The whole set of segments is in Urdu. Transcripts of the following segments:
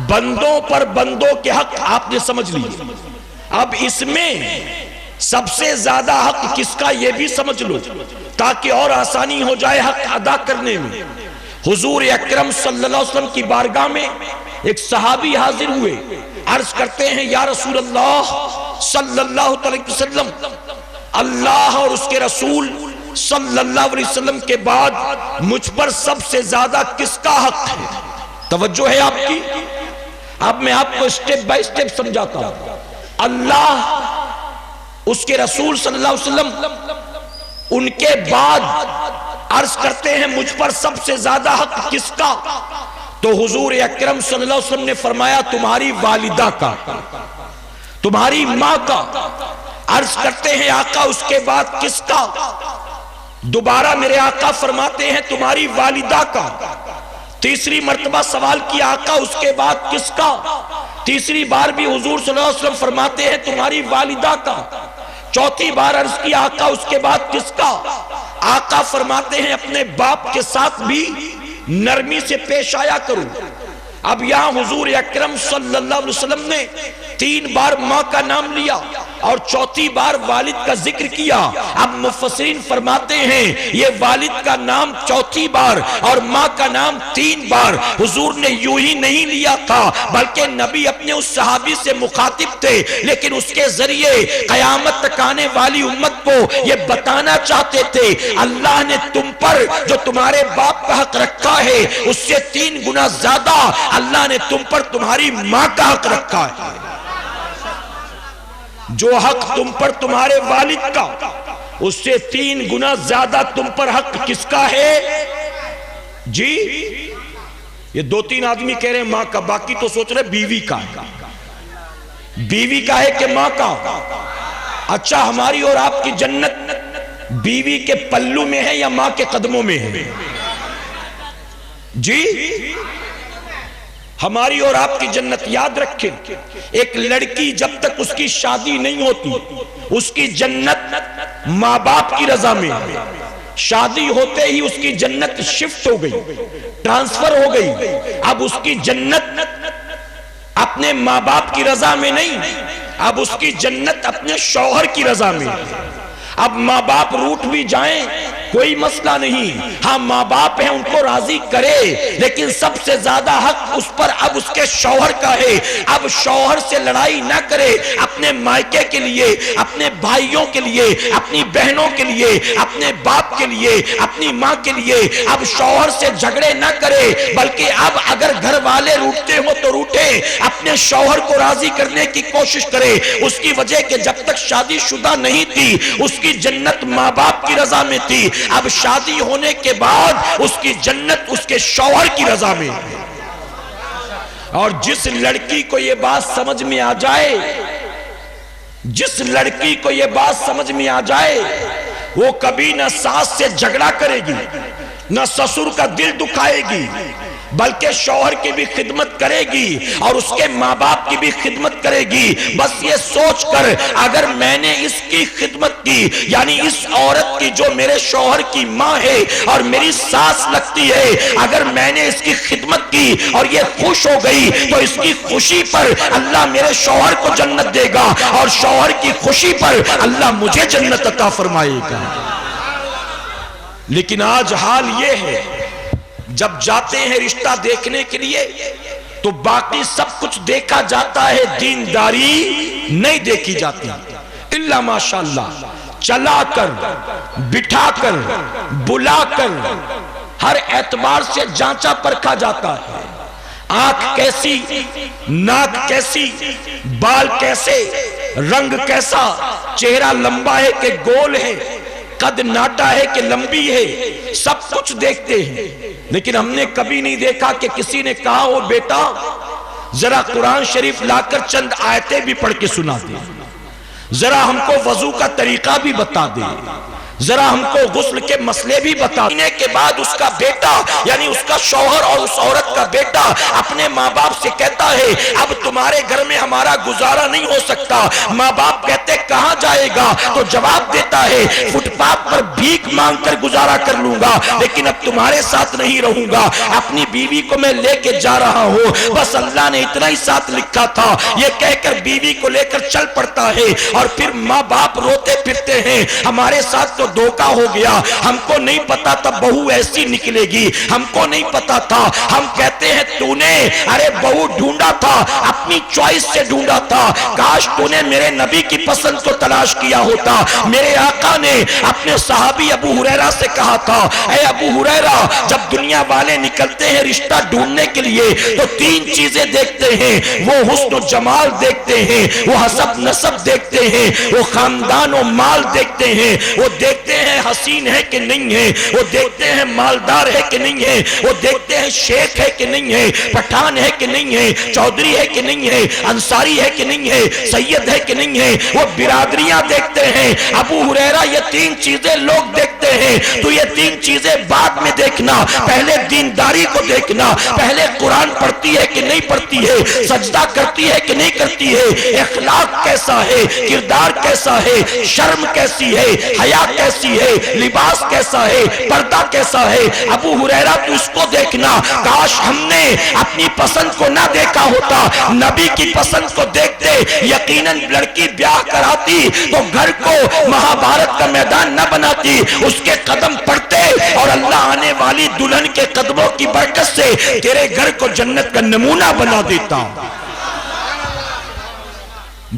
بندوں پر بندوں کے حق آپ نے سمجھ لیے، اب اس میں سب سے زیادہ حق کس کا یہ بھی سمجھ لو تاکہ اور آسانی ہو جائے حق ادا کرنے میں۔ حضور اکرم صلی اللہ علیہ وسلم کی بارگاہ میں ایک صحابی حاضر ہوئے، عرض کرتے ہیں یا رسول اللہ صلی اللہ علیہ وسلم، اللہ اور اس کے رسول صلی اللہ علیہ وسلم کے بعد مجھ پر سب سے زیادہ کس کا حق ہے؟ توجہ ہے آپ کی؟ اب میں آپ کو سٹیپ بائی سٹیپ سمجھاتا ہوں۔ اللہ، اس کے رسول صلی اللہ علیہ وسلم، ان کے بعد عرض کرتے ہیں مجھ پر سب سے زیادہ حق کس کا؟ تو حضور اکرم صلی اللہ علیہ وسلم نے فرمایا تمہاری والدہ کا، تمہاری ماں کا۔ عرض کرتے ہیں آقا اس کے بعد کس کا؟ دوبارہ میرے آقا فرماتے ہیں تمہاری والدہ کا۔ تیسری مرتبہ سوال کیا آقا اس کے بعد کس کا؟ تیسری بار بھی حضور صلی اللہ علیہ وسلم فرماتے ہیں تمہاری والدہ کا۔ چوتھی بار عرض کیا آقا اس کے بعد کس کا؟ آقا فرماتے ہیں اپنے باپ کے ساتھ بھی نرمی سے پیش آیا کرو۔ اب یہاں حضور اکرم صلی اللہ علیہ وسلم نے 3 بار ماں کا نام لیا اور چوتھی بار والد کا ذکر کیا۔ اب مفسرین فرماتے ہیں یہ والد کا نام چوتھی بار اور ماں کا نام 3 بار حضور نے یوں ہی نہیں لیا تھا، بلکہ نبی اپنے اس صحابی سے مخاطب تھے، لیکن اس کے ذریعے قیامت تک آنے والی امت کو یہ بتانا چاہتے تھے اللہ نے تم پر جو تمہارے باپ کا حق رکھا ہے اس سے 3 گنا زیادہ اللہ نے تم پر تمہاری ماں کا حق رکھا ہے۔ جو حق تم پر تمہارے والد کا اس سے 3 گنا زیادہ تم پر حق کس کا ہے؟ جی یہ 2-3 آدمی کہہ رہے ہیں ماں کا، باقی تو سوچ رہے بیوی کا ہے۔ بیوی کا ہے کہ ماں کا؟ اچھا ہماری اور آپ کی جنت بیوی کے پلو میں ہے یا ماں کے قدموں میں ہے؟ جی ہماری اور آپ کی جنت، یاد رکھیں ایک لڑکی جب تک اس کی شادی نہیں ہوتی اس کی جنت ماں باپ کی رضا میں ہے، شادی ہوتے ہی اس کی جنت شفٹ ہو گئی، ٹرانسفر ہو گئی۔ اب اس کی جنت اپنے ماں باپ کی رضا میں نہیں، اب اس کی جنت اپنے شوہر کی رضا میں ہے۔ اب ماں باپ روٹ بھی جائیں کوئی مسئلہ نہیں، ہاں ماں باپ ہیں ان کو راضی کرے، لیکن سب سے زیادہ حق اس پر اب اس کے شوہر کا ہے۔ اب شوہر سے لڑائی نہ کرے، اپنے مائکے کے لیے، اپنے بھائیوں کے لیے، اپنی بہنوں کے لیے، اپنے باپ کے لیے، اپنی ماں کے لیے اب شوہر سے جھگڑے نہ کرے، بلکہ اب اگر گھر والے روٹتے ہو تو روٹے، اپنے شوہر کو راضی کرنے کی کوشش کرے۔ اس کی وجہ کہ جب تک شادی شدہ نہیں تھی اس کی جنت ماں باپ کی رضا میں تھی، اب شادی ہونے کے بعد اس کی جنت اس کے شوہر کی رضا میں ہے۔ اور جس لڑکی کو یہ بات سمجھ میں آ جائے، جس لڑکی کو یہ بات سمجھ میں آ جائے وہ کبھی نہ ساس سے جھگڑا کرے گی، نہ سسر کا دل دکھائے گی، بلکہ شوہر کی بھی خدمت کرے گی اور اس کے ماں باپ کی بھی خدمت کرے گی، بس یہ سوچ کر اگر میں نے اس کی خدمت کی، یعنی اس عورت کی جو میرے شوہر کی ماں ہے اور میری ساس لگتی ہے، اگر میں نے اس کی خدمت کی اور یہ خوش ہو گئی تو اس کی خوشی پر اللہ میرے شوہر کو جنت دے گا اور شوہر کی خوشی پر اللہ مجھے جنت عطا فرمائے گا۔ لیکن آج حال یہ ہے جب جاتے ہیں رشتہ دیکھنے کے لیے تو باقی سب کچھ دیکھا جاتا ہے، دینداری نہیں دیکھی جاتی، الا ماشاءاللہ چلا کر، بٹھا کر، بلا کر ہر اعتبار سے جانچا پرکھا جاتا ہے۔ آنکھ کیسی، ناک کیسی، بال کیسے، رنگ کیسا، چہرہ لمبا ہے کہ گول ہے، قد ناٹا ہے کہ لمبی ہے، سب کچھ دیکھتے ہیں، لیکن ہم نے کبھی نہیں دیکھا کہ کسی نے کہا ہو بیٹا ذرا قرآن شریف لا کر چند آیتیں بھی پڑھ کے سنا دے، ذرا ہم کو وضو کا طریقہ بھی بتا دے، ذرا ہم کو غسل کے مسئلے بھی بتا دینے کے بعد اس کا بیٹا یعنی اس کا شوہر اور اس عورت کا بیٹا اپنے ماں باپ سے کہتا ہے اب تمہارے گھر میں ہمارا گزارا نہیں ہو سکتا. ماں باپ کہتے کہاں جائے گا؟ تو جواب دیتا ہے فٹ پاتھ پر بھیک مانگ کر گزارا کر لوں گا لیکن اب تمہارے ساتھ نہیں رہوں گا. اپنی بیوی کو میں لے کے جا رہا ہوں, بس اللہ نے اتنا ہی ساتھ لکھا تھا. یہ کہہ کر بیوی کو لے کر چل پڑتا ہے اور پھر ماں باپ روتے پھرتے ہیں ہمارے ساتھ تو دھوکا ہو گیا, ہم کو نہیں پتا تھا بہو ایسی نکلے گی, ہم کو نہیں پتا تھا. ہم کہتے ہیں تو نے ارے بہو ڈھونڈا تھا, اپنی چوائس سے ڈھونڈا تھا, کاش تو نے میرے نبی کی پسند کو تلاش کیا ہوتا. میرے آقا نے اپنے صحابی ابو ہریرہ سے کہا تھا اے ابو ہریرہ جب دنیا والے نکلتے ہیں رشتہ ڈھونڈنے کے لیے تو 3 چیزیں دیکھتے ہیں, وہ حسن و جمال دیکھتے ہیں, وہ حسب نسب دیکھتے ہیں, وہ خاندان و مال دیکھتے ہیں, وہ دیکھتے ہیں حسین ہے کہ نہیں ہے, وہ دیکھتے ہیں مالدار ہے کہ نہیں ہے, وہ دیکھتے ہیں شیخ ہے کہ نہیں ہے, پٹھان ہے کہ نہیں ہے, چودھری ہے کہ نہیں ہے, انصاری ہے کہ نہیں ہے, سید ہے کہ نہیں ہے, وہ برادریاں دیکھتے ہیں. ابو ہریرہ یہ 3 چیزیں لوگ دیکھتے ہیں, تو یہ 3 چیزیں بعد میں دیکھنا, پہلے دینداری کو دیکھنا, پہلے قرآن پڑھتی ہے کہ نہیں پڑھتی ہے, سجدہ کرتی ہے کہ نہیں کرتی ہے, اخلاق کیسا ہے, کردار کیسا ہے, شرم کیسی ہے, حیا کیسی ہے, لباس کیسا ہے, پردہ کیسا ہے. ابو ہریرہ تو اس کو دیکھنا, کاش ہم نے اپنی پسند کو نہ دیکھا ہوتا, نبی کی پسند کو دیکھتے یقیناً لڑکی بیاہ کراتی تو گھر کو مہابھارت کا میدان نہ بناتی, اس کے قدم پڑتے اور اللہ آنے والی دلہن کے قدموں کی برکت سے تیرے گھر کو جنت کا نمونہ بنا دیتا.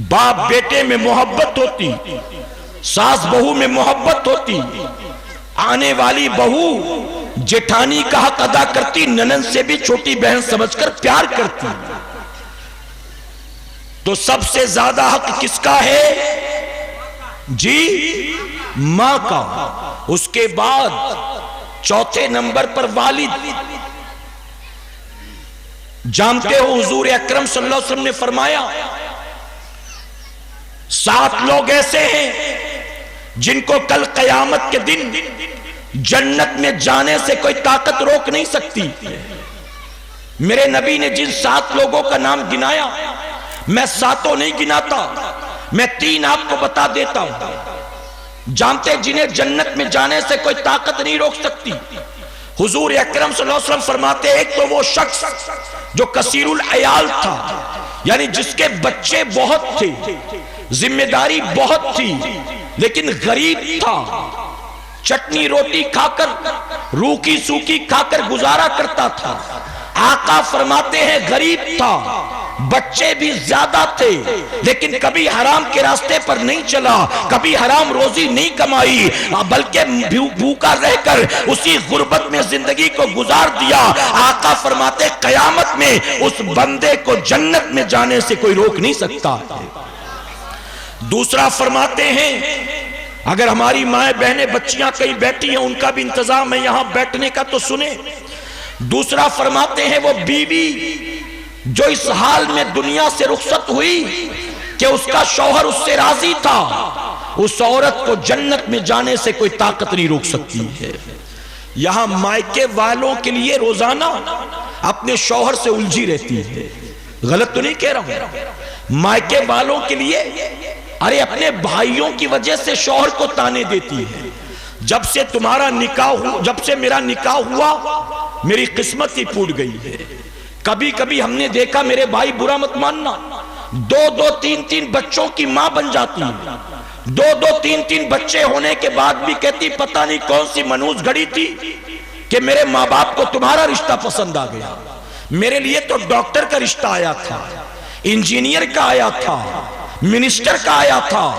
باپ بیٹے میں محبت ہوتی, ساس بہو میں محبت ہوتی, آنے والی بہو جیٹھانی کا حق ادا کرتی, ننند سے بھی چھوٹی بہن سمجھ کر پیار کرتی. تو سب سے زیادہ حق کس کا ہے جی؟ ماں کا. اس کے بعد چوتھے نمبر پر والد. جانتے ہو حضور اکرم صلی اللہ علیہ وسلم نے فرمایا 7 لوگ ایسے ہیں جن کو کل قیامت کے دن جنت میں جانے سے کوئی طاقت روک نہیں سکتی. میرے نبی نے جن 7 لوگوں کا نام گنایا, میں 7 نہیں گناتا, میں 3 آپ کو بتا دیتا ہوں. جانتے جنہیں جنت میں جانے سے کوئی طاقت نہیں روک سکتی. حضور اکرم صلی اللہ علیہ وسلم فرماتے ہیں ایک تو وہ شخص جو کثیر العیال تھا, یعنی جس کے بچے بہت تھے, ذمہ داری بہت تھی, لیکن غریب تھا, چٹنی روٹی کھا کر روکی سوکی کھا کر گزارا کرتا تھا. آقا فرماتے ہیں غریب تھا, بچے بھی زیادہ تھے, لیکن کبھی حرام کے راستے پر نہیں چلا, کبھی حرام روزی نہیں کمائی, بلکہ بھوکا رہ کر اسی غربت میں زندگی کو گزار دیا. آقا فرماتے قیامت میں اس بندے کو جنت میں جانے سے کوئی روک نہیں سکتا. دوسرا فرماتے ہیں اگر ہماری مائیں بہنیں بچیاں کہیں بیٹھی ہیں, ان کا بھی انتظام ہے یہاں بیٹھنے کا تو سنیں. دوسرا فرماتے ہیں وہ بیوی جو اس حال میں دنیا سے رخصت ہوئی کہ اس کا شوہر اس سے راضی تھا, اس عورت کو جنت میں جانے سے کوئی طاقت نہیں روک سکتی ہے. یہاں مائکے والوں کے لیے روزانہ اپنے شوہر سے الجھی رہتی ہے, غلط تو نہیں کہہ رہا ہوں, مائکے والوں کے لیے ارے اپنے بھائیوں کی وجہ سے شوہر کو تانے دیتی ہے. جب سے تمہارا نکاح ہوا, جب سے میرا نکاح ہوا میری قسمت ہی پھوٹ گئی ہے. کبھی کبھی ہم نے دیکھا, میرے بھائی برا مت ماننا, 2 3 بچوں کی ماں بن جاتی ہے, 2 3 بچے ہونے کے بعد بھی کہتی پتہ نہیں کون سی منحوس گھڑی تھی کہ میرے ماں باپ کو تمہارا رشتہ پسند آ گیا. میرے لیے تو ڈاکٹر کا رشتہ آیا تھا, انجینئر کا آیا تھا, منسٹر کا آیا تھا,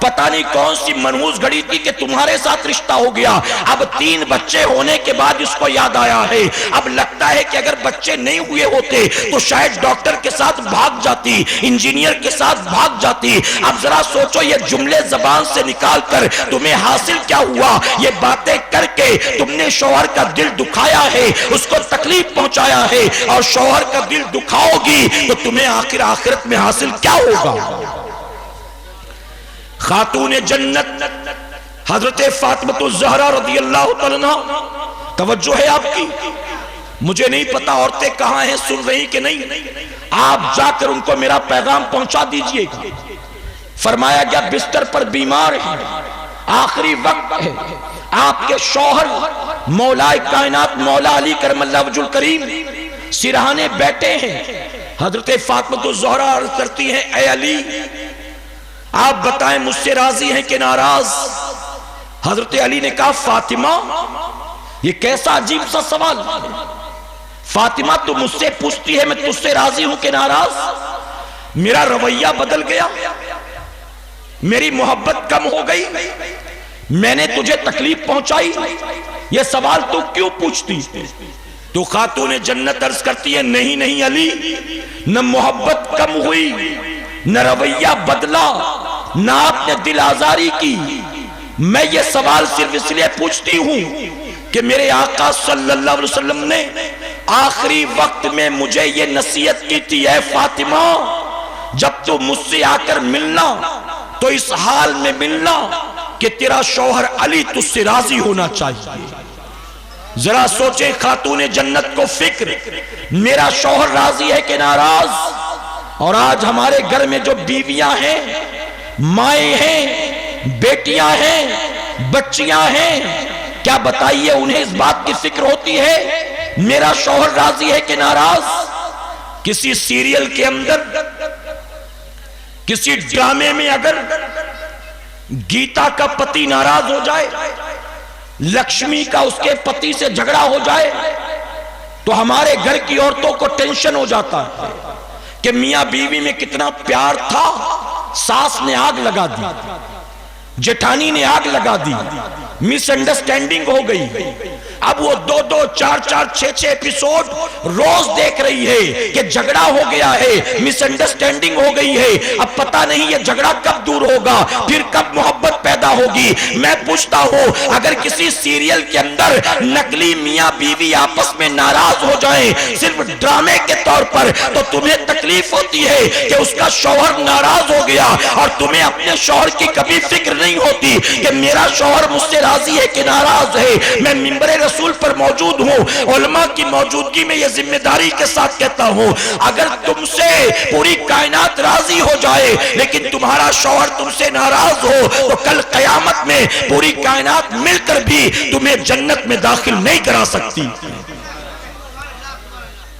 پتہ نہیں کون سی منحوس گھڑی تھی کہ تمہارے ساتھ رشتہ ہو گیا. اب 3 بچے ہونے کے بعد اس کو یاد آیا ہے, اب لگتا ہے کہ اگر بچے نہیں ہوئے ہوتے تو شاید ڈاکٹر کے ساتھ بھاگ جاتی, انجینئر کے ساتھ بھاگ جاتی. اب ذرا سوچو یہ جملے زبان سے نکال کر تمہیں حاصل کیا ہوا؟ یہ باتیں کر کے تم نے شوہر کا دل دکھایا ہے, اس کو تکلیف پہنچایا ہے, اور شوہر کا دل دکھاؤ گی تو تمہیں آخرت میں حاصل کیا ہوگا؟ خاتون جنت حضرت فاطمہ الزہرا رضی اللہ تعالیٰ عنہا، توجہ ہے آپ کی، مجھے نہیں پتا عورتیں کہاں ہیں، سن رہی کہ نہیں، آپ جا کر ان کو میرا پیغام پہنچا دیجئے گا۔ فرمایا گیا بستر پر بیمار ہیں، آخری وقت ہے، آپ کے شوہر مولا کائنات مولا علی کرم اللہ وجہ الکریم سرہانے بیٹھے ہیں۔ حضرت فاطمہ الزہرا عرض کرتی ہیں اے علی آپ بتائیں مجھ سے راضی ہیں کہ ناراض؟ حضرت علی نے کہا فاطمہ یہ کیسا عجیب سا سوال، فاطمہ تو مجھ سے پوچھتی ہے میں تجھ سے راضی ہوں کہ ناراض؟ میرا رویہ بدل گیا، میری محبت کم ہو گئی، میں نے تجھے تکلیف پہنچائی، یہ سوال تو کیوں پوچھتی؟ تو خاتون جنت عرض کرتی ہے نہیں نہیں علی، نہ محبت کم ہوئی، نہ رویہ بدلا، نہ آپ نے دل آزاری کی، میں یہ سوال صرف اس لیے پوچھتی ہوں کہ میرے آقا صلی اللہ علیہ وسلم نے آخری وقت میں مجھے یہ نصیحت کی تھی اے فاطمہ جب تو مجھ سے آ کر ملنا تو اس حال میں ملنا کہ تیرا شوہر علی تجھ سے راضی ہونا چاہیے۔ ذرا سوچیں خاتون جنت کو فکر، میرا شوہر راضی ہے کہ ناراض؟ اور آج ہمارے گھر میں جو بیویاں ہیں، مائیں ہیں، بیٹیاں ہیں، بچیاں ہیں، کیا بتائیے انہیں اس بات کی فکر ہوتی ہے میرا شوہر راضی ہے کہ ناراض؟ کسی سیریل کے اندر، کسی ڈرامے میں اگر گیتا کا پتی ناراض ہو جائے، لکشمی کا اس کے پتی سے جھگڑا ہو جائے تو ہمارے گھر کی عورتوں کو ٹینشن ہو جاتا ہے کہ میاں بیوی میں کتنا پیار تھا، ساس نے آگ لگا دی، جٹھانی نے آگ لگا دی، مس انڈرسٹینڈنگ ہو گئی، اب وہ 2-2 4-4 6-6 ایپیسوڈ روز دیکھ رہی ہے کہ جھگڑا ہو گیا ہے، مس انڈرسٹینڈنگ ہو گئی ہے، اب پتہ نہیں یہ جھگڑا کب دور ہوگا، پھر کب محبت پیدا ہوگی۔ میں پوچھتا ہوں اگر کسی سیریل کے اندر نقلی میاں بیوی آپس میں ناراض ہو جائیں صرف ڈرامے کے طور پر تو تمہیں تکلیف ہوتی ہے کہ اس کا شوہر ناراض ہو گیا، اور تمہیں اپنے شوہر کی کبھی فکر نہیں ہوتی کہ میرا شوہر مجھ سے راضی ہے کہ ناراض ہے۔ میں منبر رسول پر موجود ہوں، علماء کی موجودگی میں یہ ذمہ داری کے ساتھ کہتا ہوں اگر تم سے پوری کائنات راضی ہو جائے لیکن تمہارا شوہر تم سے ناراض ہو تو کل قیامت میں پوری کائنات مل کر بھی تمہیں جنت میں داخل نہیں کرا سکتی۔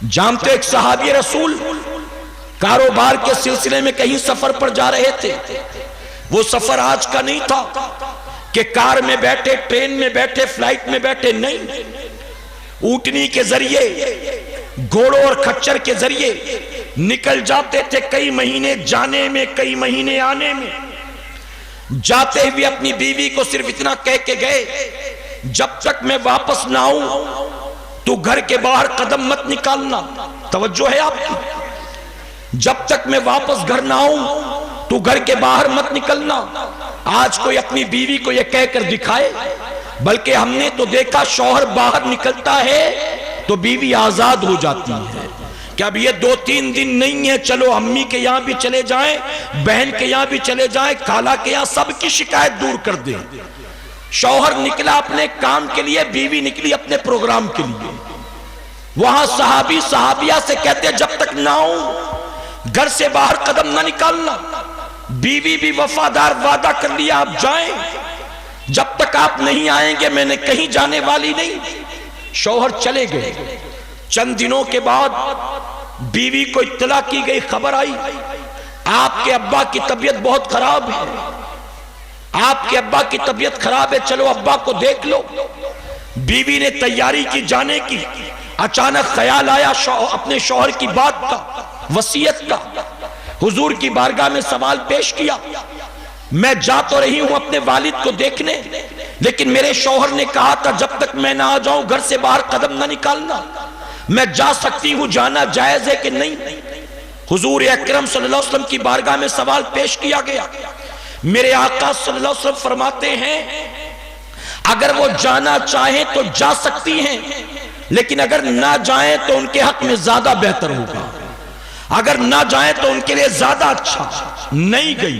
جانتے ایک صحابی رسول کاروبار کے سلسلے میں کہیں سفر پر جا رہے تھے، وہ سفر آج کا نہیں تھا کہ کار میں بیٹھے، ٹرین میں بیٹھے، فلائٹ میں بیٹھے، نہیں، اونٹنی کے ذریعے، گھوڑوں اور کھچر کے ذریعے نکل جاتے تھے، کئی مہینے جانے میں، کئی مہینے آنے میں۔ جاتے ہوئے اپنی بیوی کو صرف اتنا کہہ کے گئے جب تک میں واپس نہ آؤں تو گھر کے باہر قدم مت نکالنا، توجہ ہے آپ کی، جب تک میں واپس گھر نہ آؤں تو گھر کے باہر مت نکلنا۔ آج کوئی اپنی بیوی کو یہ کہہ کر دکھائے، بلکہ ہم نے تو دیکھا شوہر باہر نکلتا ہے تو بیوی آزاد ہو جاتی ہے کہ اب یہ 2-3 دن نہیں ہے، چلو امی کے یہاں بھی چلے جائیں، بہن کے یہاں بھی چلے جائیں، خالہ کے یہاں، سب کی شکایت دور کر دیں۔ شوہر نکلا اپنے کام کے لیے، بیوی نکلی اپنے پروگرام کے لیے، وہاں صحابی صحابیہ سے کہتے جب تک نہ آؤں گھر سے باہر قدم نہ نکالنا۔ بیوی بھی وفادار وعدہ کر لیا آپ جائیں، جب تک آپ نہیں آئیں گے میں نے کہیں جانے والی نہیں۔ شوہر چلے گئے، چند دنوں کے بعد بیوی کو اطلاع کی گئی، خبر آئی آپ کے ابا کی طبیعت بہت خراب ہے، آپ کے ابا کی طبیعت خراب ہے، چلو ابا کو دیکھ لو۔ بیوی نے تیاری کی جانے کی، اچانک خیال آیا اپنے شوہر کی بات کا، وصیت کا، حضور کی بارگاہ میں سوال پیش کیا، میں جا تو رہی ہوں اپنے والد کو دیکھنے لیکن میرے شوہر نے کہا تھا جب تک میں نہ آ جاؤں گھر سے باہر قدم نہ نکالنا، میں جا سکتی ہوں، جانا جائز ہے کہ نہیں؟ حضور اکرم صلی اللہ علیہ وسلم کی بارگاہ میں سوال پیش کیا گیا، میرے آقا صلی اللہ علیہ وسلم فرماتے ہیں اگر وہ جانا چاہیں تو جا سکتی ہیں لیکن اگر نہ جائیں تو ان کے حق میں زیادہ بہتر ہوگا، اگر نہ جائیں تو ان کے لیے زیادہ اچھا۔ نہیں گئی،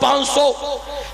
500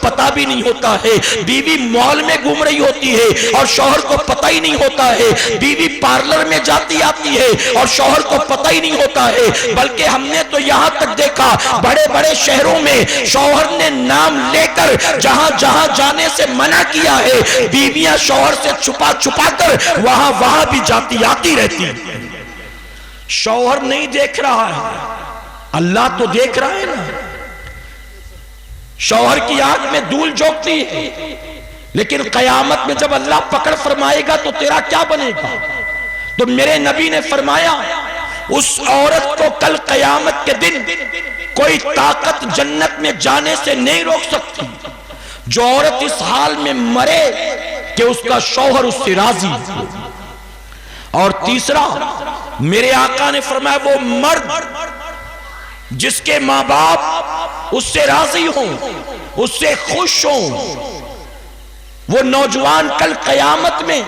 پتہ بھی نہیں ہوتا ہے، بیوی مال میں گھوم رہی ہوتی ہے اور شوہر کو پتہ ہی نہیں ہوتا ہے، بیوی پارلر میں جاتی آتی ہے اور شوہر کو پتہ ہی نہیں ہوتا ہے، بلکہ ہم نے تو یہاں تک دیکھا بڑے بڑے شہروں میں شوہر نے نام لے کر جہاں جہاں جانے سے منع کیا ہے، بیویاں شوہر سے چھپا چھپا کر وہاں بھی جاتی آتی رہتی ہیں۔ شوہر نہیں دیکھ رہا ہے، اللہ تو دیکھ رہا ہے نا۔ شوہر کی آنکھ میں دھول جھونکتی ہے، لیکن قیامت میں جب اللہ پکڑ فرمائے گا تو تیرا کیا بنے گا؟ تو میرے نبی نے فرمایا اس عورت کو کل قیامت کے دن کوئی طاقت جنت میں جانے سے نہیں روک سکتی جو عورت اس حال میں مرے کہ اس کا شوہر اس سے راضی ہو۔ اور تیسرا میرے آقا نے فرمایا وہ مرد جس کے ماں باپ اس سے راضی ہوں، اس سے خوش ہوں، وہ نوجوان کل قیامت میں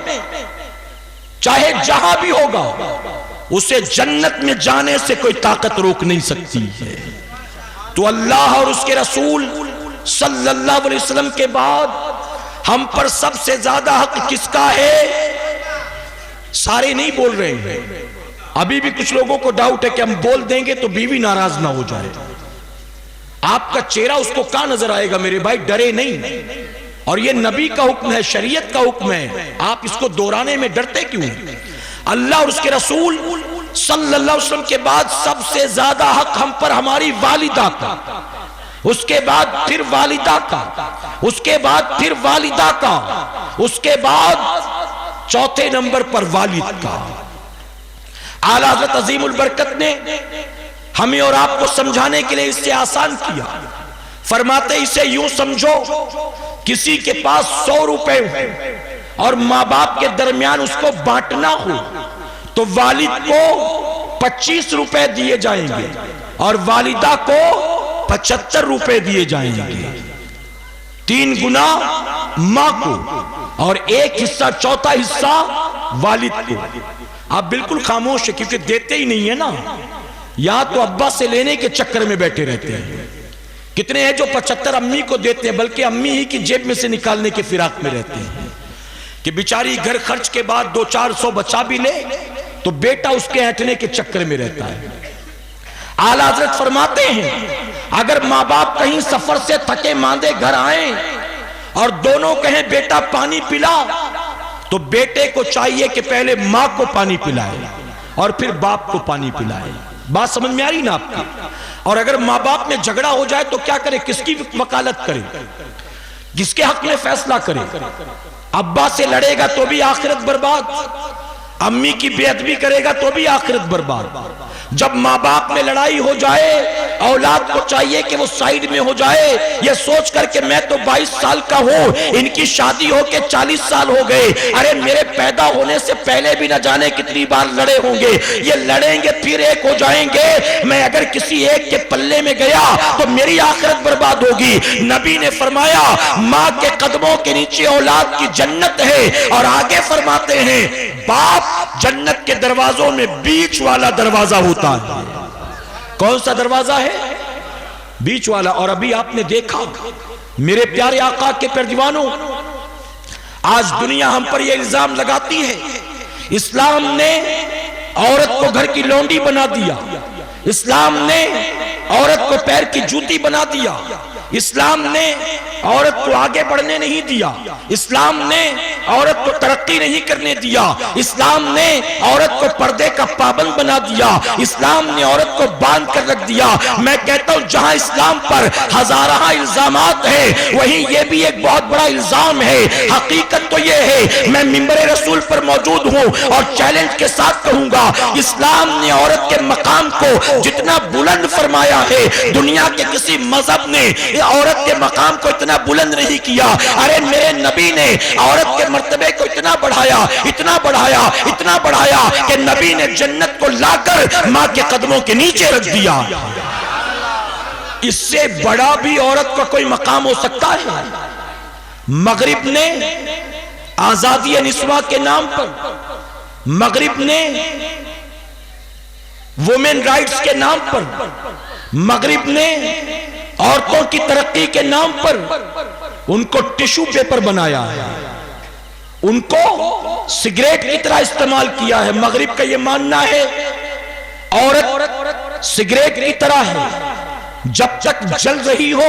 چاہے جہاں بھی ہوگا اسے جنت میں جانے سے کوئی طاقت روک نہیں سکتی ہے۔ تو اللہ اور اس کے رسول صلی اللہ علیہ وسلم کے بعد ہم پر سب سے زیادہ حق کس کا ہے؟ سارے نہیں بول رہے ہیں، ابھی بھی کچھ لوگوں کو ڈاؤٹ ہے کہ ہم بول دیں گے تو بیوی ناراض نہ ہو جائے۔ آپ کا چہرہ اس کو کہاں نظر آئے گا میرے بھائی؟ ڈرے نہیں، اور یہ نبی کا حکم ہے، شریعت کا حکم ہے، آپ اس کو دورانے میں ڈرتے کیوں ہیں؟ اللہ اور اس کے رسول صلی اللہ علیہ وسلم کے بعد سب سے زیادہ حق ہم پر ہماری والدہ کا، اس کے بعد پھر والدہ کا، اس کے بعد پھر والدہ کا، اس کے بعد چوتھے نمبر پر والد کا۔ اعلیٰ حضرت عظیم البرکت نے ہمیں اور آپ کو سمجھانے کے لیے اس سے آسان کیا، فرماتے اسے یوں سمجھو کسی کے پاس 100 روپے ہو اور ماں باپ کے درمیان اس کو بانٹنا ہو تو والد کو 25 روپے دیے جائیں گے اور والدہ کو 75 روپے دیے جائیں گے، 3 گنا ماں کو اور 1 حصہ، چوتھا حصہ والد کو۔ آپ بالکل خاموش ہیں کیونکہ دیتے ہی نہیں ہے نا، یا تو ابا سے لینے کے چکر میں بیٹھے رہتے ہیں۔ کتنے ہیں جو 75 امی کو دیتے ہیں بلکہ امی ہی کی جیب میں سے نکالنے کے فراق میں رہتے ہیں کہ بیچاری گھر خرچ کے بعد 200-400 بچا بھی لے تو بیٹا اس کے ہٹنے کے چکر میں رہتا ہے۔ اعلیٰ حضرت فرماتے ہیں اگر ماں باپ کہیں سفر سے تھکے ماندے گھر آئیں اور دونوں کہیں بیٹا پانی پلا تو بیٹے کو چاہیے کہ پہلے ماں کو پانی پلائے اور پھر باپ کو پانی پلائے۔ بات سمجھ میں آ رہی نا آپ کی؟ اور اگر ماں باپ میں جھگڑا ہو جائے تو کیا کرے؟ کس کی وکالت کرے؟ کس کے حق میں فیصلہ کرے؟ ابا سے لڑے گا تو بھی آخرت برباد، امی کی بے ادبی کرے گا تو بھی آخرت برباد۔ جب ماں باپ میں لڑائی ہو جائے اولاد کو چاہیے کہ وہ سائیڈ میں ہو جائے، یہ سوچ کر کہ میں تو 22 سال کا ہوں، ان کی شادی ہو کے 40 سال ہو گئے، ارے میرے پیدا ہونے سے پہلے بھی نہ جانے کتنی بار لڑے ہوں گے، یہ لڑیں گے پھر ایک ہو جائیں گے، میں اگر کسی ایک کے پلے میں گیا تو میری آخرت برباد ہوگی۔ نبی نے فرمایا ماں کے قدموں کے نیچے اولاد کی جنت ہے، اور آگے فرماتے ہیں باپ جنت کے دروازوں میں بیچ والا دروازہ ہوتا ہے۔ کون سا دروازہ ہے؟ بیچ والا۔ اور ابھی آپ نے دیکھا میرے پیارے آقا کے پردیوانوں، آج دنیا ہم پر یہ الزام لگاتی ہے اسلام نے عورت کو گھر کی لونڈی بنا دیا، اسلام نے عورت کو پیر کی جوتی بنا دیا، اسلام نے عورت کو آگے بڑھنے نہیں دیا، اسلام نے عورت کو ترقی نہیں کرنے دیا، اسلام نے عورت کو پردے کا پابند بنا دیا، اسلام نے عورت کو باندھ کر رکھ دیا۔ میں کہتا ہوں جہاں اسلام پر ہزارہ الزامات ہیں وہیں یہ بھی ایک بہت بڑا الزام ہے۔ حقیقت تو یہ ہے، میں منبر رسول پر موجود ہوں اور چیلنج کے ساتھ کہوں گا، اسلام نے عورت کے مقام کو جتنا بلند فرمایا ہے دنیا کے کسی مذہب نے عورت کے مقام کو اتنا بلند نہیں کیا۔ ارے میرے نبی نے عورت کے مرتبے کو اتنا بڑھایا، اتنا بڑھایا، اتنا بڑھایا کہ نبی نے جنت کو لا کر ماں کے قدموں کے نیچے رکھ دیا۔ اس سے بڑا بھی عورت کا کوئی مقام ہو سکتا ہے؟ مغرب نے آزادی نسواں کے نام پر، مغرب نے وومن رائٹس کے نام پر، مغرب نے عورتوں کی ترقی کے نام پر ان کو ٹیشو پیپر بنایا ہے، ان کو سگریٹ کی طرح استعمال کیا ہے۔ مغرب کا یہ ماننا ہے عورت سگریٹ کی طرح ہے، جب تک جل رہی ہو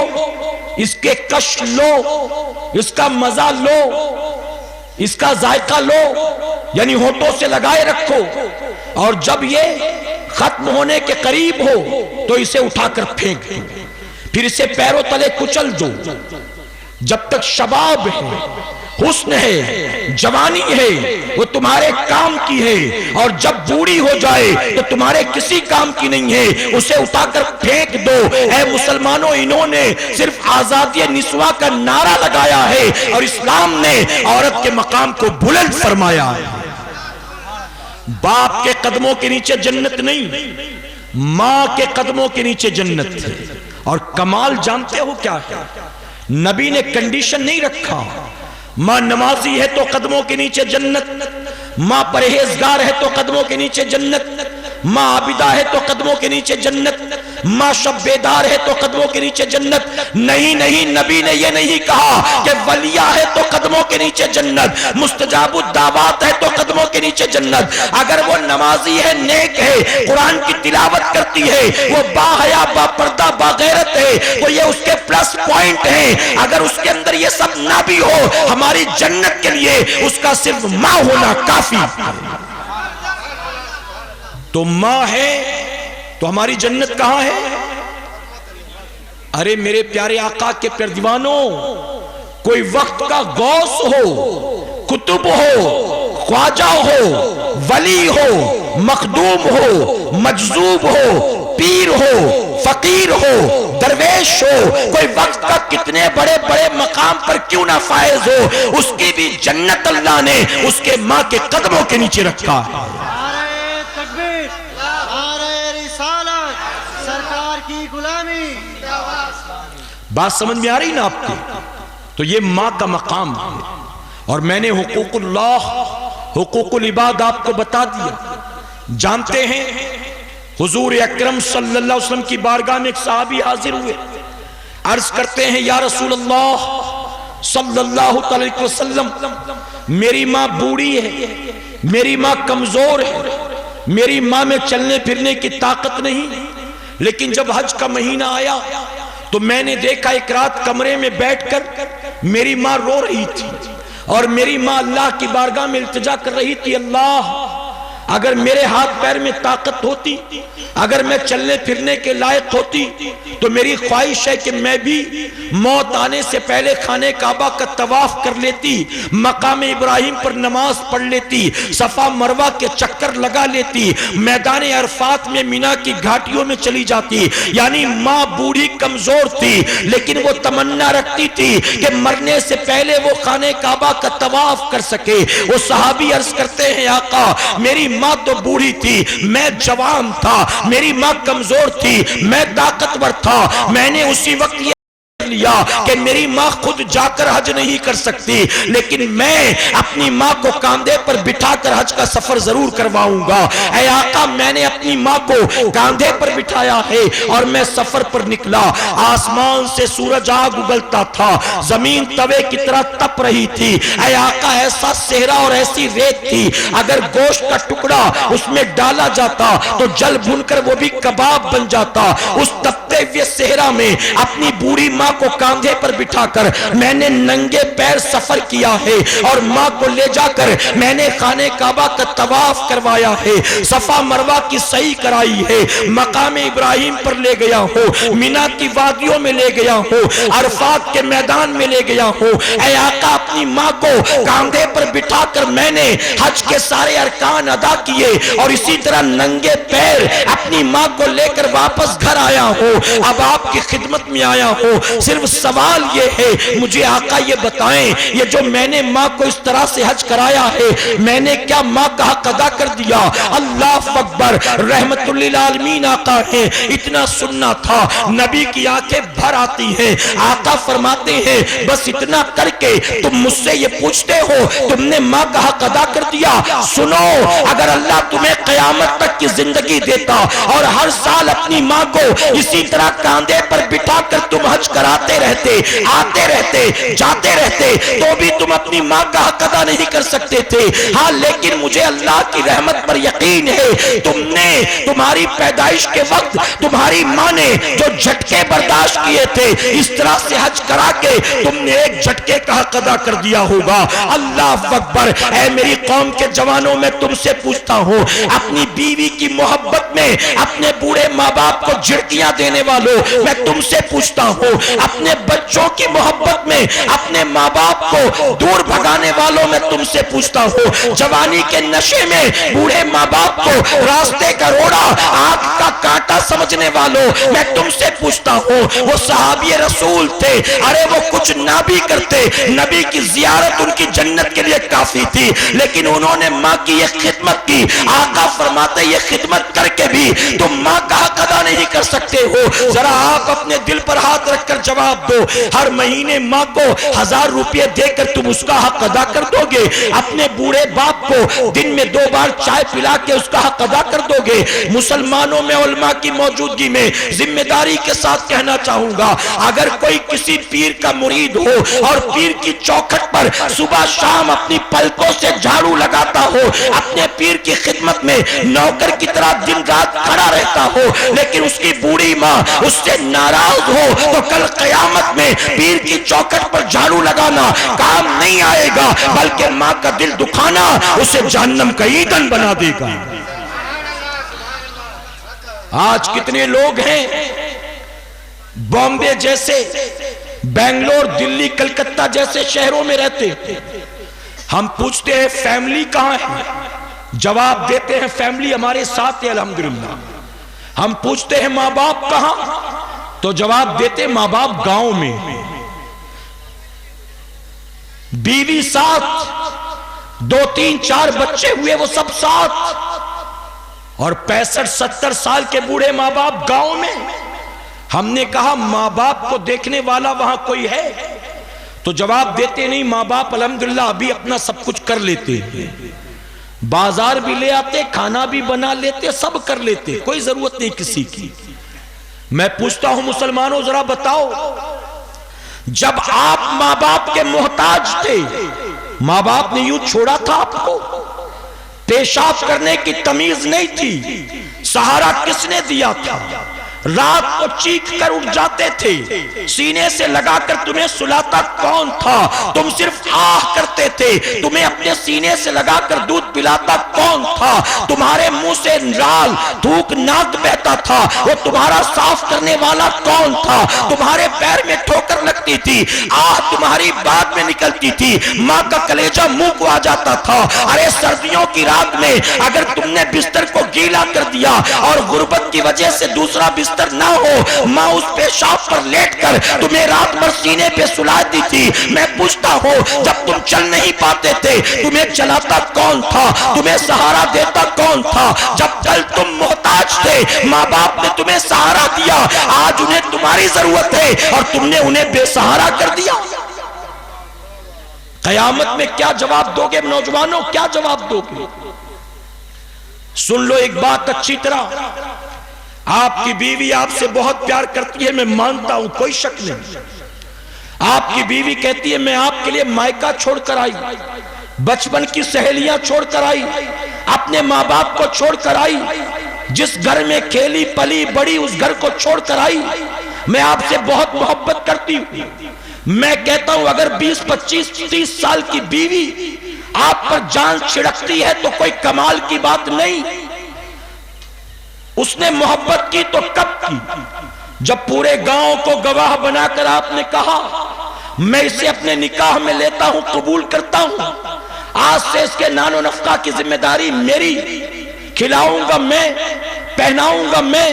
اس کے کش لو، اس کا مزہ لو، اس کا ذائقہ لو، یعنی ہونٹوں سے لگائے رکھو، اور جب یہ ختم ہونے کے قریب ہو تو اسے اٹھا کر پھینک دو، پھر اسے پیروں تلے کچل دو۔ جب تک شباب ہے، حسن ہے، جوانی ہے، وہ تمہارے کام کی ہے، اور جب بوڑھی ہو جائے تو تمہارے کسی کام کی نہیں ہے، اسے اٹھا کر پھینک دو۔ اے مسلمانوں، انہوں نے صرف آزادی نسواں کا نعرہ لگایا ہے اور اسلام نے عورت کے مقام کو بلند فرمایا ہے۔ باپ کے قدموں کے نیچے جنت نہیں، ماں کے قدموں کے نیچے جنت ہے۔ اور کمال جانتے ہو کیا ہے؟ نبی نے کنڈیشن نہیں رکھا، ماں نمازی ہے تو قدموں کے نیچے جنت، ماں پرہیزگار ہے تو قدموں کے نیچے جنت، ماں عابدہ ہے تو قدموں کے نیچے جنت، ماں شب بیدار ہے تو قدموں کے نیچے جنت۔ نہیں نہیں، نبی نے یہ نہیں کہا کہ ولیہ ہے تو قدموں کے نیچے جنت، مستجاب الدعوات ہے تو قدموں کے نیچے جنت۔ اگر وہ نمازی ہے، نیک ہے، قرآن کی تلاوت کرتی ہے، وہ باحیا، با پردہ، با غیرت ہے، وہ یہ اس کے پلس پوائنٹ ہیں۔ اگر اس کے اندر یہ سب نہ بھی ہو، ہماری جنت کے لیے اس کا صرف ماں ہونا کافی ہے۔ تو ماں ہے تو ہماری جنت کہاں ہے؟ ارے میرے پیارے آقا کے پیارے دیوانوں، کوئی وقت کا غوث ہو، کتب ہو، خواجہ ہو، ولی ہو، مخدوم ہو، مجذوب ہو، پیر ہو، فقیر ہو، درویش ہو، کوئی وقت کا کتنے بڑے بڑے مقام پر کیوں نہ فائز ہو، اس کی بھی جنت اللہ نے اس کے ماں کے قدموں کے نیچے رکھا ہے۔ بات سمجھ میں آ رہی نا آپ کی؟ تو یہ ماں کا مقام ہے، اور میں نے حقوق اللہ، حقوق العباد آپ کو بتا دیا۔ جانتے ہیں حضور اکرم صلی اللہ علیہ وسلم کی بارگاہ میں ایک صحابی حاضر ہوئے، عرض کرتے ہیں یا رسول اللہ صلی اللہ علیہ وسلم، میری ماں بوڑھی ہے، میری ماں کمزور ہے، میری ماں میں چلنے پھرنے کی طاقت نہیں، لیکن جب حج کا مہینہ آیا تو میں نے دیکھا ایک رات کمرے میں بیٹھ کر میری ماں رو رہی تھی، اور میری ماں اللہ کی بارگاہ میں التجا کر رہی تھی، اللہ اگر میرے ہاتھ پیر میں طاقت ہوتی، اگر میں چلنے پھرنے کے لائق ہوتی تو میری خواہش ہے کہ میں بھی موت آنے سے پہلے خانہ کعبہ کا طواف کر لیتی، مقام ابراہیم پر نماز پڑھ لیتی، صفا مروہ کے چکر لگا لیتی، میدان عرفات میں مینا کی گھاٹیوں میں چلی جاتی۔ یعنی ماں بوڑھی کمزور تھی، لیکن وہ تمنا رکھتی تھی کہ مرنے سے پہلے وہ خانہ کعبہ کا طواف کر سکے۔ وہ صحابی عرض کرتے ہیں آقا میری ماں تو بوڑھی تھی، میں جوان تھا، میری ماں کمزور تھی، میں طاقتور تھا، میں نے اسی وقت یہ لیا کہ میری ماں خود جا کر حج نہیں کر سکتی، لیکن میں اپنی ماں کو کاندھے پر بٹھا کر حج کا سفر ضرور کرواؤں گا۔ اے آقا میں نے اپنی ماں کو کاندھے پر بٹھایا ہے اور میں سفر پر نکلا۔ آسمان سے سورج آگ اگلتا تھا، زمین توے کی طرح تپ رہی تھی۔ اے آقا ایسا صحرا اور ایسی ریت تھی، اگر گوشت کا ٹکڑا اس میں ڈالا جاتا تو جل بھن کر وہ بھی کباب بن جاتا۔ اس تپتے ہوئے صحرا میں اپنی بوڑھی ماں کو کاندھے پر بٹھا کر میں نے ننگے پیر سفر کیا ہے، اور ماں کو لے جا کر میں نے خانہ کعبہ کا طواف کروایا ہے، صفا مروہ کی سعی کرائی ہے، مقام ابراہیم پر لے گیا ہوں، مینا کی وادیوں میں لے گیا ہوں، عرفات کے میدان میں لے گیا ہوں۔ اے آقا اپنی ماں کو کاندھے پر بٹھا کر میں نے حج کے سارے ارکان ادا کیے، اور اسی طرح ننگے پیر اپنی ماں کو لے کر واپس گھر آیا ہوں، اب آپ کی خدمت میں آیا ہوں۔ صرف سوال یہ ہے مجھے آقا یہ بتائیں، یہ جو میں نے ماں کو اس طرح سے حج کرایا ہے، میں نے کیا ماں کا حق ادا کر دیا؟ اللہ اکبر، رحمت للعالمین آقا ہے، اتنا سننا تھا، نبی کی آنکھیں بھر آتی ہیں۔ آقا فرماتے ہیں بس اتنا کر کے تم مجھ سے یہ پوچھتے ہو تم نے ماں کا حق ادا کر دیا؟ سنو، اگر اللہ تمہیں قیامت تک کی زندگی دیتا اور ہر سال اپنی ماں کو اسی طرح کاندھے پر بٹھا کر تم حج کراتے رہتے، آتے رہتے، جاتے رہتے، تو بھی تم اپنی ماں کا حق ادا نہیں کر سکتے تھے۔ ہاں لیکن مجھے اللہ کی رحمت پر یقین ہے، تم نے تمہاری پیدائش کے وقت تمہاری ماں نے جو جھٹکے برداشت کیے تھے، اس طرح سے حج کرا کے تم نے ایک جھٹکے کا حق ادا کر دیا ہوگا۔ اللہ اکبر۔ اے میری قوم کے جوانوں، میں تم سے پوچھتا ہوں، اپنی بیوی کی محبت میں اپنے بوڑھے ماں باپ کو جھڑکیاں دینے والوں، میں تم سے پوچھتا ہوں، اپنے بچوں کی محبت میں اپنے ماں باپ کو دور بھگانے والوں، میں تم سے پوچھتا ہوں، جوانی کے نشے میں بوڑھے ماں باپ کو راستے کا روڑا، آنکھ کا کانٹا سمجھنے والوں، میں تم سے پوچھتا ہوں، وہ صحابی رسول تھے، ارے وہ کچھ نہ بھی کرتے، نبی کی زیارت ان کی جنت کے لیے کافی تھی، لیکن انہوں نے ماں کی یہ خدمت کی۔ آقا فرماتے یہ خدمت کر کے بھی تم ماں کا حق ادا نہیں کر سکتے ہو۔ ذرا آپ اپنے دل پر ہاتھ رکھ کر جواب دو، ہر مہینے ماں کو 1000 روپے دے کر تم اس کا حق ادا کر دو گے؟ اپنے بوڑھے باپ کو دن میں 2 بار چائے پلا کے اس کا حق ادا کر دو گے؟ مسلمانوں میں علماء کی موجودگی میں ذمہ داری کے ساتھ کہنا چاہوں گا، اگر کوئی کسی پیر کا مرید ہو اور پیر کی چوکھٹ پر صبح شام اپنی پلکوں سے جھاڑو لگاتا ہو، اپنے پیر کی خدمت میں نوکر کی طرح دن رات کھڑا رہتا ہو، لیکن اس کی بوڑھی ماں اس سے ناراض ہو، تو کل قیامت میں پیر کی چوکھٹ پر جھاڑو لگانا کام نہیں آئے گا، بلکہ ماں کا دل دکھانا اسے جہنم کا ایندھن بنا دے گا۔ آج کتنے لوگ ہیں بامبے جیسے، بنگلور، دلی، کلکتہ جیسے شہروں میں رہتے، ہم پوچھتے ہیں فیملی کہاں ہے؟ جواب دیتے ہیں فیملی ہمارے ساتھ ہے الحمدللہ۔ ہم پوچھتے ہیں ماں باپ کہاں؟ تو جواب دیتے ماں باپ گاؤں میں، بیوی ساتھ، 2 3 4 بچے ہوئے وہ سب ساتھ، اور 65 70 سال کے بوڑھے ماں باپ گاؤں میں۔ ہم نے کہا ماں باپ کو دیکھنے والا وہاں کوئی ہے؟ تو جواب دیتے نہیں، ماں باپ الحمدللہ ابھی اپنا سب کچھ کر لیتے، بازار بھی لے آتے، کھانا بھی بنا لیتے، سب کر لیتے، کوئی ضرورت نہیں کسی کی۔ میں پوچھتا ہوں مسلمانوں، ذرا بتاؤ، جب آپ ماں باپ کے محتاج تھے، ماں باپ نے یوں چھوڑا تھا آپ کو؟ پیشاب کرنے کی تمیز نہیں تھی، سہارا کس نے دیا تھا؟ رات کو چیخ کر اٹھ جاتے تھے، سینے سے لگا کر تمہیں سلاتا کون تھا؟ تم صرف آہ کرتے تھے، تمہیں اپنے سینے سے لگا کر دودھ پلاتا کون تھا؟ تمہارے منہ سے رال تھوک ناک بہتا تھا، وہ تمہارا صاف کرنے والا کون تھا؟ تمہارے پیر میں ٹھوکر لگتی تھی، آہ تمہاری بعد میں نکلتی تھی، ماں کا کلیجہ منہ کو آ جاتا تھا۔ ارے سردیوں کی رات میں اگر تم نے بستر کو گیلا کر دیا اور غربت کی وجہ سے دوسرا بستر نہ ہو، ماں اس پیشاب پر لیٹ کر تمہیں رات بھر سینے پہ سلاتی تھی۔ میں پوچھتا ہوں، جب تم چل نہیں پاتے تھے تمہیں چلاتا کون تھا؟ تمہیں سہارا دیتا کون تھا؟ جب کل تم محتاج تھے ماں باپ نے تمہیں سہارا دیا، آج انہیں تمہاری ضرورت ہے اور تم نے انہیں بے سہارا کر دیا۔ قیامت میں کیا جواب دو گے نوجوانوں؟ کیا جواب دو گے؟ سن لو ایک بات اچھی طرح، آپ کی بیوی آپ سے بہت پیار کرتی ہے، میں مانتا ہوں، کوئی شک نہیں۔ آپ کی بیوی کہتی ہے میں آپ کے لیے مائکہ چھوڑ کر آئی، بچپن کی سہیلیاں چھوڑ کر آئی، اپنے ماں باپ کو چھوڑ کر آئی، جس گھر میں کھیلی پلی بڑی اس گھر کو چھوڑ کر آئی، میں آپ سے بہت محبت کرتی ہوں۔ میں کہتا ہوں اگر 20 25 30 سال کی بیوی آپ پر جان چھڑکتی ہے تو کوئی کمال کی بات نہیں۔ اس نے محبت کی تو کب کی؟ جب پورے گاؤں کو گواہ بنا کر آپ نے کہا میں اسے اپنے نکاح میں لیتا ہوں، قبول کرتا ہوں، آج سے اس کے نان و نفقہ کی ذمہ داری میری، کھلاؤں گا میں، پہناؤں گا میں،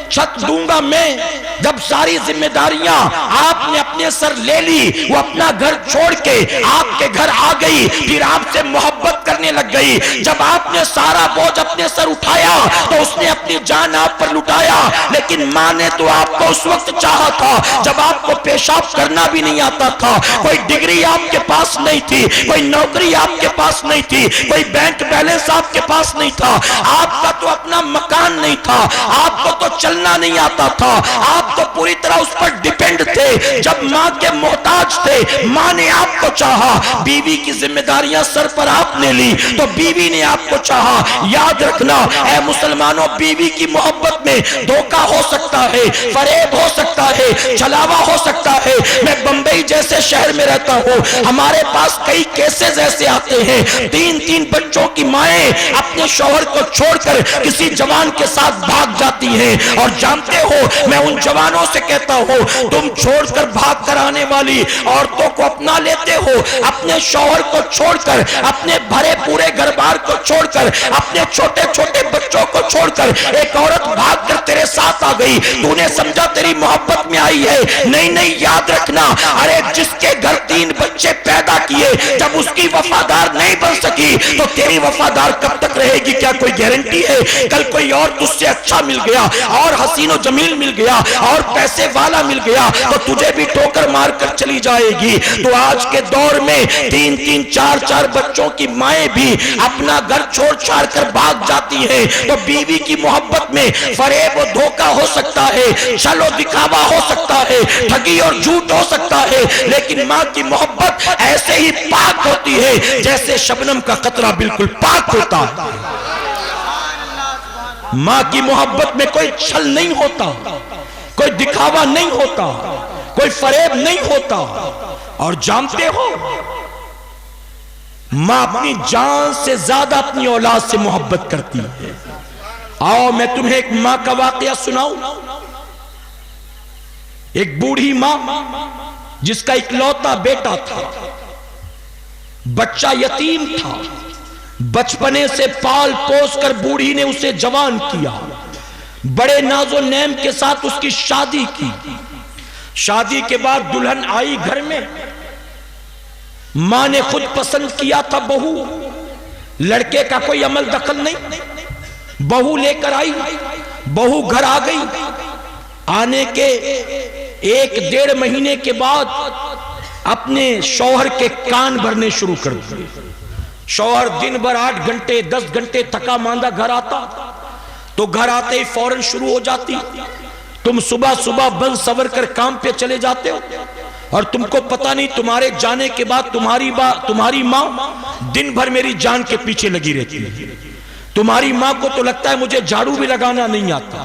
چھت دوں گا میں، جب ساری ذمہ داریاں آپ نے اپنے سر لے لی، وہ اپنا گھر چھوڑ کے آپ کے گھر آ گئی، پھر آپ سے محبت کرنے لگ گئی۔ جب آپ نے سارا بوجھ اپنے سر اٹھایا تو اس نے اپنی جان آپ پر لٹایا، لیکن ماں نے تو آپ کو اس وقت چاہا تھا جب آپ کو پیشاب کرنا بھی نہیں آتا تھا، کوئی ڈگری آپ کے پاس نہیں تھی، کوئی نوکری آپ کے پاس نہیں تھی، کوئی بینک بیلنس آپ کے پاس نہیں تھا، آپ کا تو اپنا مکان نہیں تھا، آپ کو تو چلنا نہیں آتا تھا، آپ تو پوری طرح اس پر ڈیپینڈ تھے۔ جب ماں کے محتاج تھے، ماں نے آپ کو چاہا، بیوی کی ذمہ داریاں سر پر آپ نے لی تو بیوی نے آپ کو چاہا۔ یاد رکھنا اے مسلمانوں، بیوی کی محبت میں دھوکہ ہو سکتا ہے، فریب ہو سکتا ہے، چھلاوا ہو سکتا ہے۔ میں بمبئی جیسے شہر میں رہتا ہوں، ہمارے پاس کئی کیسز ایسے آتے ہیں، تین بچوں کی مائیں اپنے شوہر کو چھوڑ کر کسی جوان کے ساتھ بھاگ جاتی ہیں، اور جانتے ہو میں ان جوانوں سے کہتا ہوں، تم چھوڑ کر بھاگ کر آنے والی عورتوں کو اپنا لیتے ہو، اپنے شوہر کو چھوڑ کر، اپنے بھرے پورے گھر بار کو چھوڑ کر، اپنے چھوٹے چھوٹے بچوں کو چھوڑ کر ایک عورت بھاگ کر تیرے ساتھ آ گئی، تو نے سمجھا تیری محبت میں آئی ہے؟ نہیں، یاد رکھنا، ارے جس کے گھر 3 بچے پیدا کیے، جب اس کی وفادار نہیں بن سکی تو تیری وفادار کب تک رہے گی؟ کیا کوئی گارنٹی ہے؟ کل کوئی اور تجھ سے اچھا مل گیا، اور حسین و جمیل مل گیا، اور پیسے والا مل گیا تو تجھے بھی ٹھوکر مار کر چلی جائے گی۔ تو آج کے دور میں 3 4 بچوں کی مائیں بھی اپنا گھر چھوڑ چھاڑ کر بھاگ جاتی ہیں، تو بیوی کی محبت میں فریب و دھوکہ ہو سکتا ہے، چھل و دکھاوا ہو سکتا ہے، ٹھگی اور جھوٹ ہو سکتا ہے، لیکن ماں کی محبت ایسے ہی پاک ہوتی ہے جیسے شبنم کا قطرہ بالکل پاک ہوتا ہے۔ ماں کی محبت میں کوئی چھل نہیں ہوتا، کوئی دکھاوا نہیں ہوتا، کوئی فریب نہیں ہوتا۔ اور جانتے ہو ماں اپنی جان سے زیادہ اپنی اولاد سے محبت کرتی ہے۔ آؤ میں تمہیں ایک ماں کا واقعہ سناؤں۔ ایک بوڑھی ماں جس کا اکلوتا بیٹا تھا، بچہ یتیم تھا، بچپنے سے پال پوس کر بوڑھی نے اسے جوان کیا، بڑے ناز و نعم کے ساتھ اس کی شادی کی۔ شادی کے بعد دلہن آئی گھر میں، ماں نے خود پسند کیا تھا بہو، لڑکے کا کوئی عمل دخل نہیں، بہو لے کر آئی، بہو گھر آ گئی۔ آنے کے 1 1.5 مہینے کے بعد اپنے شوہر کے کان بھرنے شروع کر دیے۔ شوہر دن بھر 8 گھنٹے 10 گھنٹے تھکا ماندہ گھر آتا تو گھر آتے ہی فوراً شروع ہو جاتی، تم صبح بن سور کر کام پہ چلے جاتے ہو، اور تم کو پتہ نہیں تمہارے جانے کے بعد تمہاری ماں دن بھر میری جان کے پیچھے لگی رہتی ہے۔ تمہاری ماں کو تو لگتا ہے مجھے جھاڑو بھی لگانا نہیں آتا،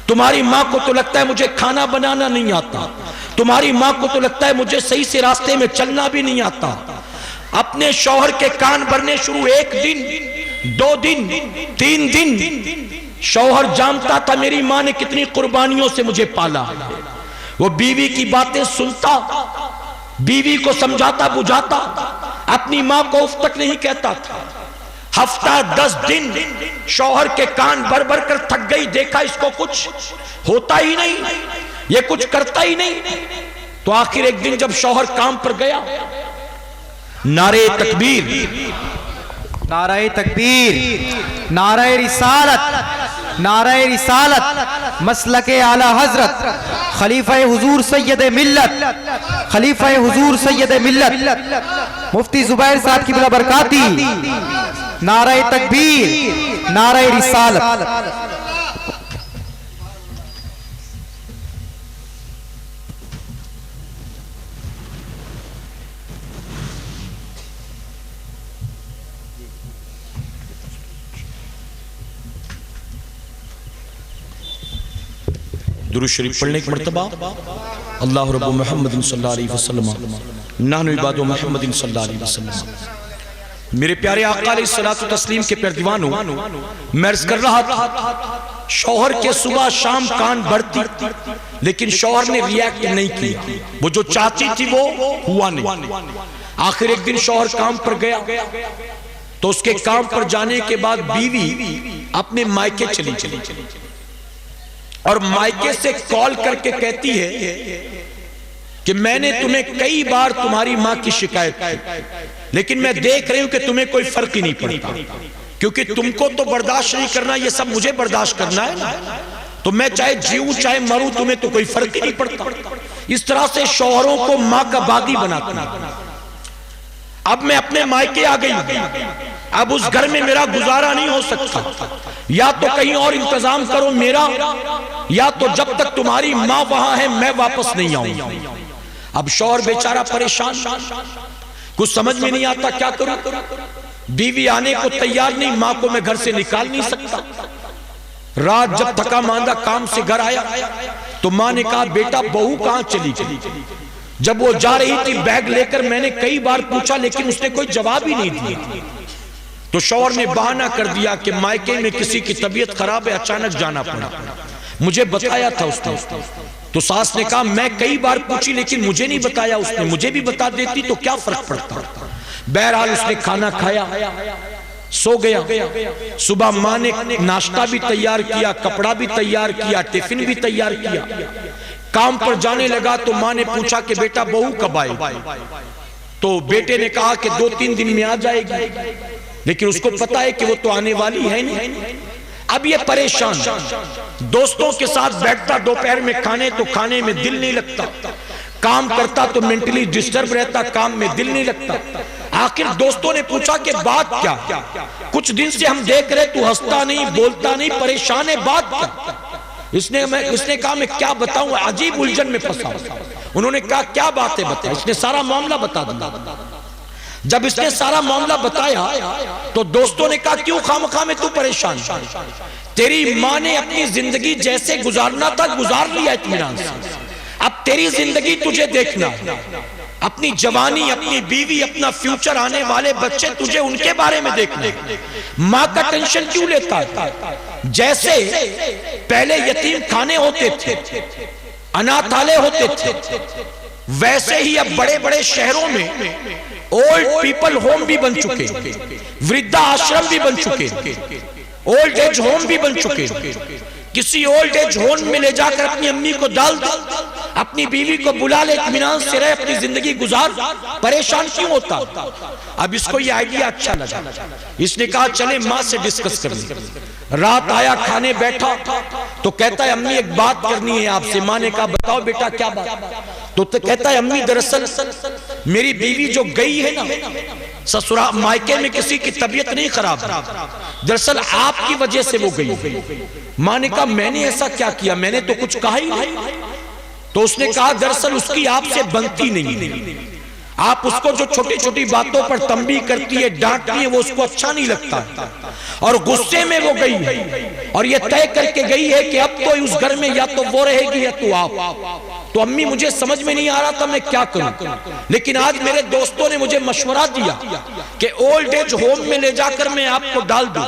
تمہاری ماں کو تو لگتا ہے مجھے کھانا بنانا نہیں آتا، تمہاری ماں کو تو لگتا ہے مجھے صحیح سے راستے میں چلنا بھی نہیں آتا۔ اپنے شوہر کے کان بھرنے شروع، 1 دن 2 دن 3 دن، شوہر جانتا تھا میری ماں نے کتنی قربانیوں سے مجھے پالا ہے۔ وہ بیوی کی باتیں سنتا، بیوی کو سمجھاتا بجھاتا، اپنی ماں کو اف تک نہیں کہتا تھا۔ ہفتہ 10 دن شوہر کے کان بھر بھر کر تھک گئی، دیکھا اس کو کچھ ہوتا ہی نہیں، یہ کچھ کرتا ہی نہیں۔ تو آخر ایک دن جب شوہر کام پر گیا، نعرہ تکبیر، نعرہ تکبیر، نعرہ رسالت، نعرہ رسالت، مسلک اعلی حضرت خلیفہ حضور سید ملت، خلیفہ حضور سید ملت مفتی زبیر صاحب کی بلا برکاتی، نعرہ تکبیر، نعرہ رسالت۔ درود شریف پڑھنے کی مرتبہ اللہ رب محمد صلی اللہ علیہ وسلم نحن عباد محمد صلی اللہ علیہ وسلم۔ میرے پیارے آقا علیہ الصلوۃ والتسلیم کے پیارے دیوانوں، میں عرض کر رہا تھا شوہر کے صبح شام کان بھرتی، لیکن شوہر نے ریاکٹ نہیں کیا، وہ جو چاہتی تھی وہ ہوا نہیں۔ آخر ایک دن شوہر کام پر گیا تو اس کے کام پر جانے کے بعد بیوی اپنے مائکے چلی۔ اور مائکے سے کال کر کے کہتی ہے کہ میں نے تمہیں کئی بار تمہاری ماں کی شکایت کی، لیکن میں دیکھ رہی ہوں کہ تمہیں کوئی فرق ہی نہیں پڑتا، کیونکہ تم کو تو برداشت نہیں کرنا، یہ سب مجھے برداشت کرنا ہے، تو میں چاہے جیوں چاہے مروں تمہیں تو کوئی فرق ہی نہیں پڑتا۔ اس طرح سے شوہروں کو ماں کا باغی بناتا۔ اب میں اپنے مائکے آ گئی، اب اس گھر میں میرا گزارا نہیں ہو سکتا، یا تو کہیں اور انتظام کرو میرا، یا تو جب تک تمہاری ماں وہاں ہے میں واپس نہیں آؤں۔ اب شوہر بیچارہ پریشان، کچھ سمجھ میں نہیں آتا کیا کروں، بیوی آنے کو تیار نہیں، ماں کو میں گھر سے نکال نہیں سکتا۔ رات جب تھکا ماندہ کام سے گھر آیا تو ماں نے کہا بیٹا بہو کہاں چلی گئی؟ جب وہ جا رہی تھی بیگ لے کر میں نے کئی بار پوچھا لیکن اس نے کوئی جواب ہی نہیں دیا، تو شوہر نے بہانہ کر دیا کہ مائکے میں کسی کی طبیعت خراب ہے اچانک جانا پڑا، مجھے بتایا تھا اس نے۔ تو ساس نے کہا میں کئی بار پوچھی لیکن مجھے نہیں بتایا اس نے، مجھے بھی بتا دیتی تو کیا فرق پڑتا۔ بہرحال اس نے کھانا کھایا، سو گیا۔ صبح ماں نے ناشتہ بھی تیار کیا، کپڑا بھی تیار کیا، ٹفن بھی تیار کیا، کام پر جانے لگا تو ماں نے پوچھا کہ بیٹا بہو کب آئے گی؟ تو بیٹے نے کہا کہ 2-3 دن میں آ جائے گی، لیکن اس کو پتا ہے کہ وہ تو آنے والی ہے نہیں۔ اب یہ پریشان، دوستوں کے ساتھ بیٹھتا دوپہر میں کھانے تو کھانے میں دل نہیں لگتا، کام کرتا تو مینٹلی ڈسٹرب رہتا، کام میں دل نہیں لگتا۔ آخر دوستوں نے پوچھا کہ بات کیا؟ کچھ دن سے ہم دیکھ رہے تو ہنستا نہیں، بولتا نہیں، پریشان ہے، بات کیا؟ اس نے کہا میں کیا بتاؤں، عجیب الجھن میں پھنسا۔ انہوں نے کہا کیا بات ہے بتا، اس نے سارا معاملہ بتا دیا۔ جب اس نے سارا معاملہ بتایا تو دوستوں نے کہا کیوں خامخواہ میں تو پریشان، تیری ماں نے اپنی زندگی جیسے گزارنا تھا گزار لیا اطمینان سے، اب تیری زندگی تجھے دیکھنا، اپنی جوانی، اپنی بیوی، اپنا فیوچر، آنے والے بچے، تجھے ان کے بارے میں دیکھنا۔ ماں کا ٹینشن کیوں لیتا ہے؟ جیسے پہلے یتیم خانے ہوتے تھے، اناتھالے ہوتے تھے، ویسے ہی اب بڑے بڑے شہروں میں اولڈ پیپل ہوم بھی بن چکے، وردھا آشرم بھی بن چکے، اولڈ ایج ہوم بھی بن چکے۔ کسی اولڈ ایج ہوم میں لے جا کر اپنی امی کو ڈال دے، اپنی بیوی کو بلا لے، اطمینان سے رہے، اپنی زندگی گزار، پریشان کیوں ہوتا؟ اب اس کو یہ آئیڈیا اچھا لگا، اس نے کہا چلے ماں سے ڈسکس کر لیں۔ رات آیا، کھانے بیٹھا تو کہتا ہے امی ایک بات کرنی ہے آپ سے۔ ماں نے کہا بتاؤ بیٹا کیا بات؟ تو کہتا ہے امی دراصل میری بیوی جو گئی ہے نا سسرال مائکے میں، کسی کی طبیعت نہیں خراب، دراصل آپ کی وجہ سے وہ گئی۔ ماں نے کہا میں نے ایسا کیا کیا، میں نے تو کچھ کہا ہی نہیں۔ تو اس نے کہا دراصل اس کی آپ سے بنتی نہیں، آپ اس کو جو چھوٹی چھوٹی باتوں پر تنبیہ کرتی ہے، ڈانٹتی ہے، وہ اس کو اچھا نہیں لگتا، اور غصے میں وہ گئی ہے، اور یہ طے کر کے گئی ہے کہ اب تو اس گھر میں یا تو وہ رہے گی یا تو آپ۔ تو امی مجھے سمجھ میں نہیں آ رہا تھا میں کیا کروں، لیکن آج میرے دوستوں نے مجھے مشورہ دیا کہ اولڈ ایج ہوم میں لے جا کر میں آپ کو ڈال دوں،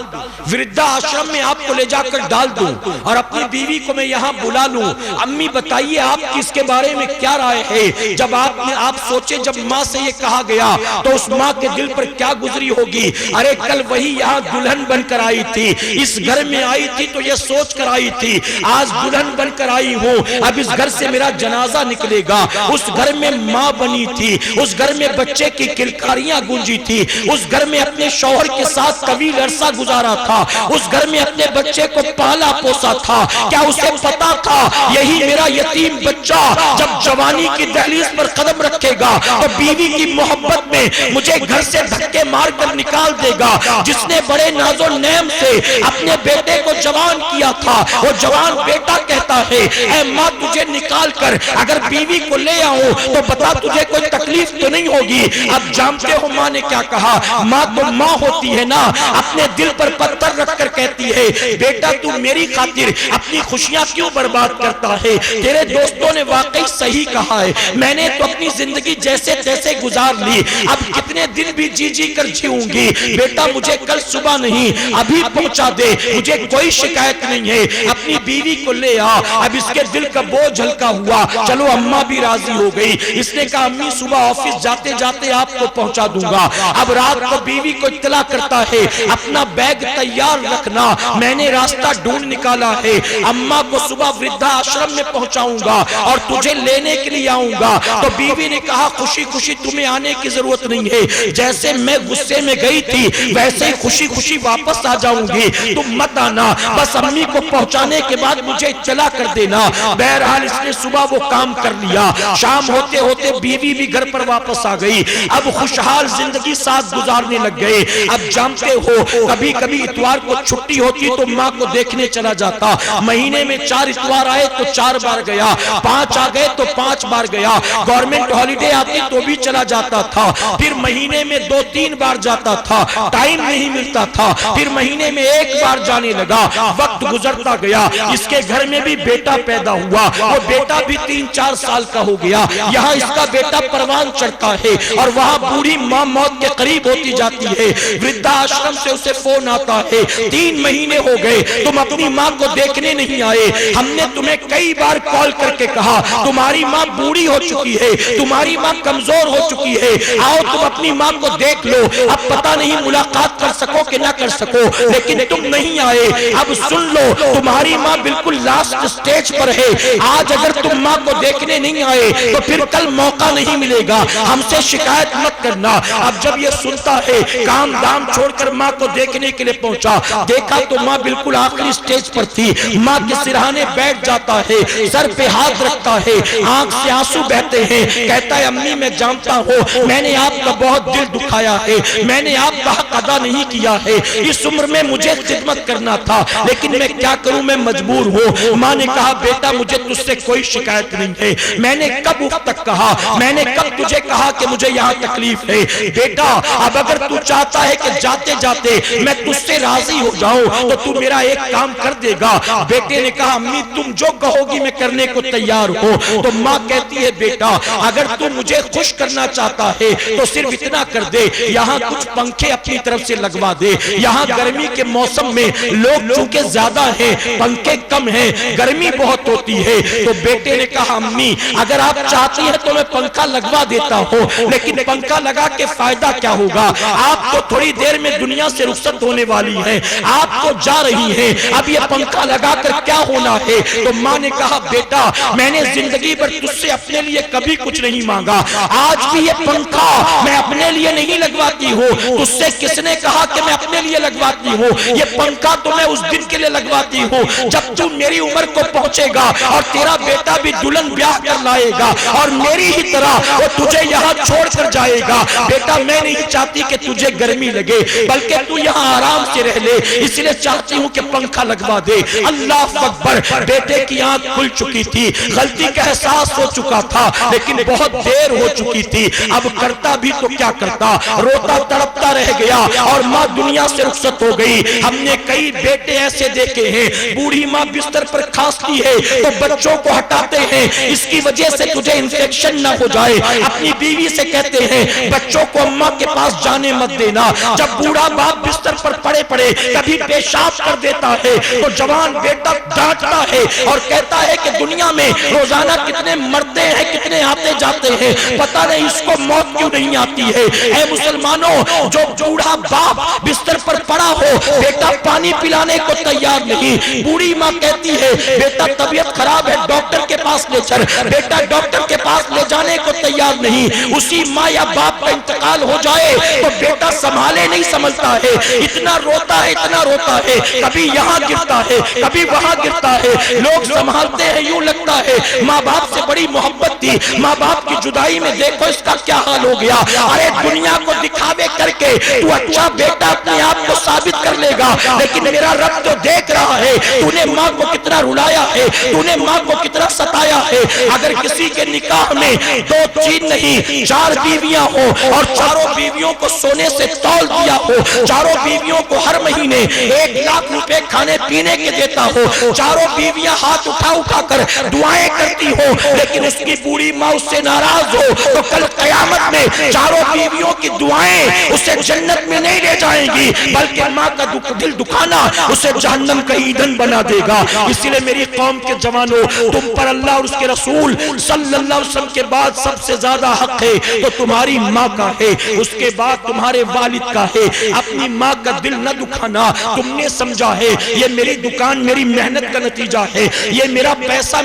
وردھا آشرم میں آپ کو لے جا کر ڈال دوں، اور اپنی بیوی کو میں یہاں بلا لوں۔ امی بتائیے آپ کی اس کے بارے میں کیا رائے ہے؟ جب آپ سوچے جب ماں سے یہ کہا گیا تو اس ماں کے دل پر کیا گزری ہوگی؟ ارے کل وہی یہاں دلہن بن کر آئی تھی، اس گھر میں آئی تھی تو یہ سوچ کر آئی تھی آج دلہن بن کر آئی ہوں، اب اس گھر سے میرا جنازہ نکلے گا۔ اس گھر میں ماں بنی تھی، اس گھر میں بچے کی کلکاریاں گونجی تھی، اس گھر میں اپنے شوہر کے ساتھ طویل عرصہ گزارا تھا، اس گھر میں اپنے بچے کو پالا پوسا تھا۔ کیا اسے پتا تھا یہی میرا یتیم بچہ جب جوانی کی دہلیز پر قدم رکھے گا تو بیوی کی محبت میں مجھے گھر سے دھکے مار کر نکال دے گا؟ جس نے بڑے ناز و نعم سے اپنے بیٹے کو جوان کیا تھا، وہ جوان بیٹا کہتا ہے اے ماں تجھے نکال کر اگر بیوی کو لے آؤں تو بتا تجھے کوئی تکلیف تو نہیں ہوگی؟ اب جانتے ہو ماں نے کیا کہا؟ ماں تو ماں ہوتی ہے نا، اپنے دل پر پتھر رکھ کر کہتی ہے بیٹا تو میری خاطر اپنی خوشیاں کیوں برباد کرتا ہے؟ تیرے دوستوں نے واقعی صحیح کہا ہے، میں نے تو اپنی زندگی جیسے تیسے گزار لی، اب کتنے دن بھی جی جی کر جیوں گی، بیٹا مجھے کل صبح نہیں ابھی پہنچا دے، مجھے کوئی شکایت نہیں ہے، اپنی بیوی کو لے آ۔ اب اس کے دل کا بوجھ ہلکا ہوا، چلو اماں بھی راضی ہو گئی. اس نے کہا امی صبح آفس جاتے جاتے آپ کو پہنچا دوں گا. اب رات کو بیوی کو اطلاع کرتا ہے اپنا بیگ تیار رکھنا, میں نے راستہ ڈھونڈ نکالا ہے, اماں کو صبح وردھا آشرم میں پہنچاؤں گا اور تجھے لینے کے لیے آؤں گا. تو بیوی نے کہا خوشی خوشی تمہیں آنے کی ضرورت نہیں ہے, جیسے میں غصے میں گئی تھی ویسے ہی خوشی خوشی واپس آ جاؤں گی, تم مت آنا, بس امی کو پہنچانے کے بعد مجھے اطلاع کر دینا. بہرحال اس نے صبح وہ کام کر لیا. شام ہوتے ہوتے بیوی بھی گھر پر واپس آ گئی. اب خوشحال زندگی ساتھ گزارنے لگ گئے. اب جانتے ہو کبھی کبھی اتوار کو چھٹی ہوتی تو ماں کو دیکھنے چلا جاتا. مہینے میں 4 اتوار آئے تو 4 بار گیا, 5 آ گئے تو 5 بار گیا. گورنمنٹ ہالیڈے آتی تو بھی چلا جاتا تھا. پھر مہینے میں 2-3 بار جاتا تھا, ٹائم نہیں ملتا تھا. پھر مہینے میں 1 بار جانے لگا. وقت گزرتا گیا. اس کے گھر میں بھی بیٹا پیدا ہوا. وہ بیٹا بھی 3-4 سال کا ہو گیا. یہاں اس کا بیٹا پروان چڑھتا ہے اور وہاں بوڑھی ماں موت کے قریب ہوتی جاتی ہے. وردھا آشرم سے اسے فون آتا ہے 3 مہینے ہو گئے تم اپنی ماں کو دیکھنے نہیں آئے. ہم نے تمہیں کئی بار کال کر کے کہا تمہاری ماں بوڑھی ہو چکی ہے, تمہاری ماں کمزور ہو چکی ہے, آؤ تم اپنی ماں کو دیکھ لو. اب پتہ نہیں ملاقات کر سکو کہ نہ کر سکو, لیکن تم نہیں آئے. اب سن لو تمہاری ماں بالکل لاسٹ سٹیج پر ہے. آج اگر تم ماں کو دیکھنے نہیں آئے تو پھر کل موقع نہیں ملے گا, ہم سے شکایت مت کرنا. اب جب یہ سنتا ہے کام دام چھوڑ کر ماں کو دیکھنے کے لیے پہنچا. دیکھا تو ماں بالکل آخری سٹیج پر تھی. ماں کے سرہانے بیٹھ جاتا ہے, سر پہ ہاتھ رکھتا ہے, آنکھ سے آنسو بہتے ہیں. کہتا ہے امی میں جانتا ہوں میں نے آپ کا بہت دل دکھایا ہے, میں نے آپ کا حق ادا نہیں کیا ہے. اس عمر میں مجھے خدمت کرنا تھا لیکن میں کیا کروں, میں مجبور ہوں. ماں نے کہا بیٹا مجھے تجھ سے کوئی شکایت نہیں ہے, میں نے کب اف تک کہا, میں نے کب تجھے کہا کہ مجھے یہاں تکلیف ہے. بیٹا اب اگر تو چاہتا ہے کہ جاتے جاتے میں تجھ سے راضی ہو جاؤں تو تو میرا ایک کام کر دے گا. بیٹے نے کہا امی تم جو کہو گی میں کرنے کو تیار ہوں. تو ماں کہتی ہے بیٹا اگر تو مجھے خوش کرنا چاہتا ہے تو صرف اتنا کر دے, یہاں کچھ پنکھے اپنی طرف سے لگوا دے. یہاں گرمی کے موسم میں لوگ چونکہ زیادہ ہیں پنکھے کم ہیں, گرمی بہت ہوتی ہے. تو بیٹے نے کہا امی اگر آپ چاہتی ہیں تو میں پنکھا لگوا دیتا ہوں, لیکن پنکھا لگا کے فائدہ کیا ہوگا, آپ تو تھوڑی دیر میں دنیا سے رخصت ہونے والی ہیں, آپ تو جا رہی ہیں, اب یہ پنکھا لگا کر کیا ہونا ہے. تو ماں نے کہا بیٹا میں نے زندگی بھر تجھ سے اپنے لیے کبھی کچھ نہیں مانگا, آج بھی یہ پنکھا میں اپنے لیے نہیں لگواتی ہوں. تجھ سے کس نے کہا کہ میں اپنے لیے لگواتی ہوں, یہ پنکھا تو میں اس دن کے لیے لگواتی ہوں جب تو میری عمر کو پہنچے گا اور تیرا بیٹا بھی دلہن بیاہ کر لائے گا اور میری ہی طرح وہ تجھے یہاں چھوڑ کر جائے گا. بیٹا میں نہیں چاہتی کہ تجھے گرمی لگے بلکہ تو یہاں آرام سے رہ لے, اس لیے چاہتی ہوں کہ پنکھا لگوا دے. اللہ اکبر. بیٹے کی آنکھ کھل چکی تھی, غلطی کا احساس ہو چکا تھا لیکن بہت دیر ہو چکی تھی. اب کرتا بھی تو کیا کرتا, روتا تڑپتا رہ گیا اور ماں دنیا سے رخصت ہو گئی. ہم نے کئی بیٹے ایسے دیکھے ہیں بوڑھی ماں بستر پر کھانستی ہے تو بچوں کو ہٹاتے ہیں اس کی وجہ سے تجھے انفیکشن نہ ہو جائے. اپنی بیوی سے کہتے ہیں بچوں کو اماں کے پاس جانے مت دینا. جب بوڑھا باپ بستر پر پڑے پڑے کبھی پیشاب کر دیتا ہے تو جوان بیٹا ڈانٹتا ہے اور کہتا ہے کہ دنیا میں روزانہ کتنے مرتے ہیں کتنے آتے جاتے ہیں, پتہ نہیں اس کو موت کیوں نہیں آتی ہے. اے مسلمانوں جو بوڑھا باپ بستر پر پڑا ہو بیٹا پانی پلانے کو تیار نہیں, بوڑھی ماں کہتی ہے بیٹا طبیعت خراب ہے ڈاکٹر کے پاس لے چل, بیٹا ڈاکٹر کے پاس لے جانے کو تیار نہیں. اسی ماں یا باپ کا انتقال ہو جائے تو بیٹا سنبھالے نہیں سنبھلتا ہے, اتنا روتا ہے اتنا روتا ہے, کبھی یہاں گرتا ہے کبھی وہاں گرتا ہے. لوگ سنبھالتے ہیں یوں لگتا ہے ماں باپ سے بڑی محبت تھی, ماں باپ کی جدائی میں دیکھو اس کا کیا حال ہو گیا. ارے دنیا کو دکھاوے کر کے تو اچھا بیٹا اپنے آپ کو ثابت کر لے گا, لیکن میرا رب تو دیکھ رہا ہے تو نے ماں کو کتنا رلایا ہے, تو نے ماں کو کتنا ستایا ہے. اگر کسی کے نکاح میں 2-3 نہیں 4 بیویاں ہو اور چاروں بیویوں کو سونے سے تول دیا ہو, چاروں بیویوں کو ہر مہینے 1 لاکھ روپے کھانے پینے کے دیتا ہو, چاروں بیویاں ہاتھ اٹھا اٹھا کر دعائیں کرتی ہو لیکن اس کی بوڑھی ماں اس سے ناراض ہو تو کل قیامت میں چاروں بیویوں کی دعائیں اسے جنت میں نہیں لے جائیں گی بلکہ ماں کا دل دکھانا اسے جہنم کا ایندھن بنا دے گا. اسی لیے میری قوم کے جوانوں تم پر اللہ اور اس کے رسول صلی اللہ علیہ وسلم کے بعد سب سے زیادہ حق ہے تو تمہاری ماں کا ہے، اس کے بعد تمہارے والد کا ہے۔ اپنی ماں کا دل نہ دکھانا، تم نے سمجھا ہے یہ میری دکان میری محنت کا نتیجہ ہے، یہ میرا پیسہ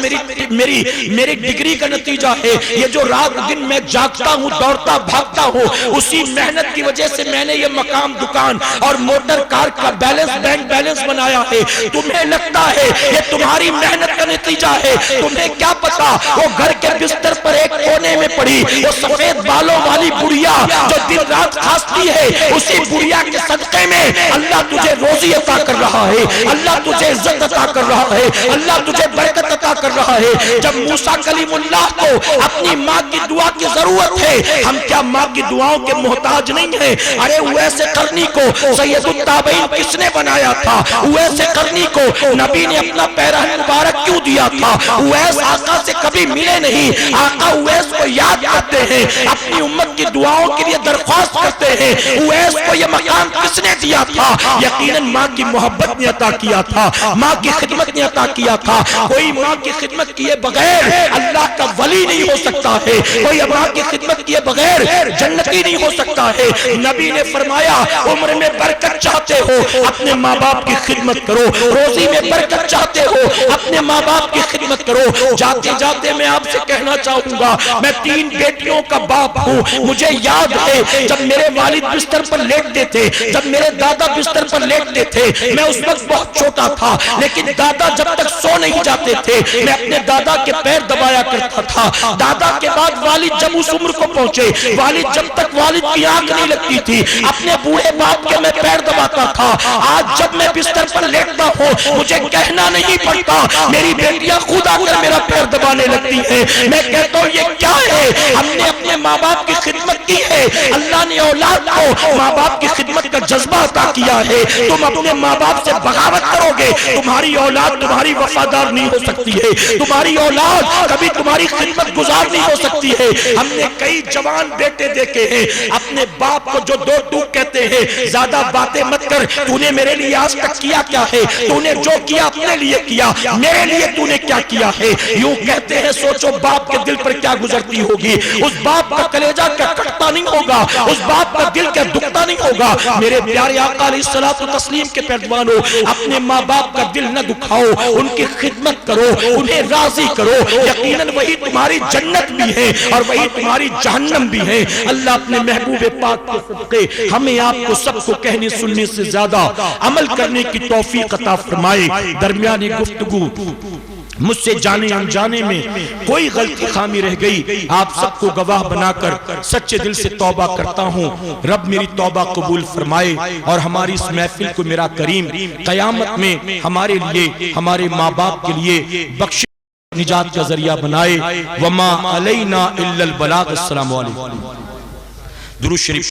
میری ڈگری کا نتیجہ ہے، یہ جو رات دن میں جاگتا ہوں دوڑتا بھاگتا ہوں اسی محنت کی وجہ سے میں نے یہ مقام دکان اور موٹر کار کا بیلنس بینک بیلنس بنایا ہے۔ تمہیں لگتا ہے یہ تمہاری محنت کا نتیجہ ہے، تمہیں کیا پتا وہ گھر کے بستر پر ایک کونے میں پڑی وہ سفید بالوں والی بڑھیا جو دن رات کھانستی ہے، اسی بڑھیا کے صدقے میں اللہ تجھے روزی عطا کر رہا ہے، اللہ تجھے عزت عطا کر رہا ہے، اللہ تجھے برکت عطا کر رہا ہے۔ جب موسیٰ کلیم اللہ کو اپنی ماں کی دعا کی ضرورت ہے، ہم کیا ماں کی دعاؤں کے محتاج نہیں ہیں؟ ارے اویس قرنی کو سید التابعین کس نے بنایا تھا؟ اویس قرنی کو نبی نے اپنا پیرہن مبارک کیوں دیا تھا؟ اویس آقا سے کبھی ملے نہیں، آقا اویس کو یاد کرتے ہیں، اپنی امت کی دعاؤں کے لیے درخواست کرتے ہیں۔ اویس کو یہ مقام کس نے دیا تھا؟ یقیناً ماں کی محبت نے عطا کیا تھا، ماں کی خدمت نے عطا کیا تھا۔ کوئی ماں کی خدمت کیے بغیر اللہ کا ولی نہیں ہو سکتا ہے، کوئی ماں کی خدمت کیے بغیر جنتی نہیں ہو سکتا ہے۔ نبی نے فرمایا عمر میں برکت چاہتے ہو اپنے ماں باپ کی خدمت کرو، روزی میں برکت چاہتے ہو اپنے ماں باپ کی خدمت کرو۔ جاتے جاتے میں آپ سے کہنا چاہوں گا میں 3 بیٹیوں کا باپ ہوں، مجھے یاد ہے جب میرے والد بستر پر لیٹتے تھے، جب میرے دادا بستر پر لیٹتے تھے، میں اس وقت بہت چھوٹا تھا لیکن دادا جب تک سو نہیں جاتے تھے میں اپنے دادا کے پیر دبایا کرتا تھا۔ دادا کے بعد والد جب اس عمر کو پہنچے، والد جب تک والد کی آنکھ نہیں لگتی تھی اپنے بوڑھے باپ کے میں پیر دباتا تھا۔ آج جب میں بستر پر لیٹتا ہوں مجھے کہنا نہیں پڑتا، میری بیٹیاں خود آ کر میرا پیر دبانے لگتی ہیں۔ میں کہتا ہوں یہ کیا ہے؟ ہم نے اپنے ماں باپ کی خدمت کی ہے، اللہ نے اولاد کو ماں باپ کی خدمت کا جذبہ عطا کیا ہے۔ تم اپنے ماں باپ سے بغاوت کرو گے تمہاری اولاد تمہاری وفادار نہیں ہو سکتی ہے، تمہاری اولاد کبھی تمہاری خدمت گزار نہیں ہو سکتی ہے۔ ہم نے کئی جوان بیٹے دیکھے ہیں اپنے باپ کو جو دو ٹوک کہتے ہیں زیادہ باتیں مت کر، تو نے میرے لیے آج تک کیا کیا ہے؟ تو نے جو کیا اپنے لیے کیا، میرے لیے تو نے کیا کیا ہے؟ یوں کہتے ہیں سوچو باپ کے دل پر کیا گزرتی ہوگی، اس باپ کا کلیجہ کیا کٹتا نہیں ہوگا، اس باپ کا دل کیا دکھتا نہیں ہوگا۔ میرے پیارے آقا علیہ الصلوۃ والتسلیم کے پیروانوں اپنے ماں باپ کا دل نہ دکھاؤ، ان کی خدمت کرو، انہیں راضی کرو، یقیناً وہی تمہاری جنت بھی ہے اور وہی تمہاری جہنم بھی ہے۔ اللہ اپنے محبوب پاک کے صدقے ہمیں آپ کو سب کو کہنے سننے سے زیادہ عمل کرنے کی توفیق عطا فرمائے۔ درمیانی گفتگو مجھ سے جانے انجانے میں کوئی غلطی خامی رہ گئی آپ سب کو گواہ بنا کر سچے دل سے توبہ کرتا ہوں۔ رب میری توبہ قبول فرمائے اور ہماری اس محفل کو میرا کریم قیامت میں ہمارے لیے ہمارے ماں باپ کے لیے بخش نجات کا ذریعہ بنائے۔ وما علینا الا البلاغ۔ السلام علیکم۔ درود شریف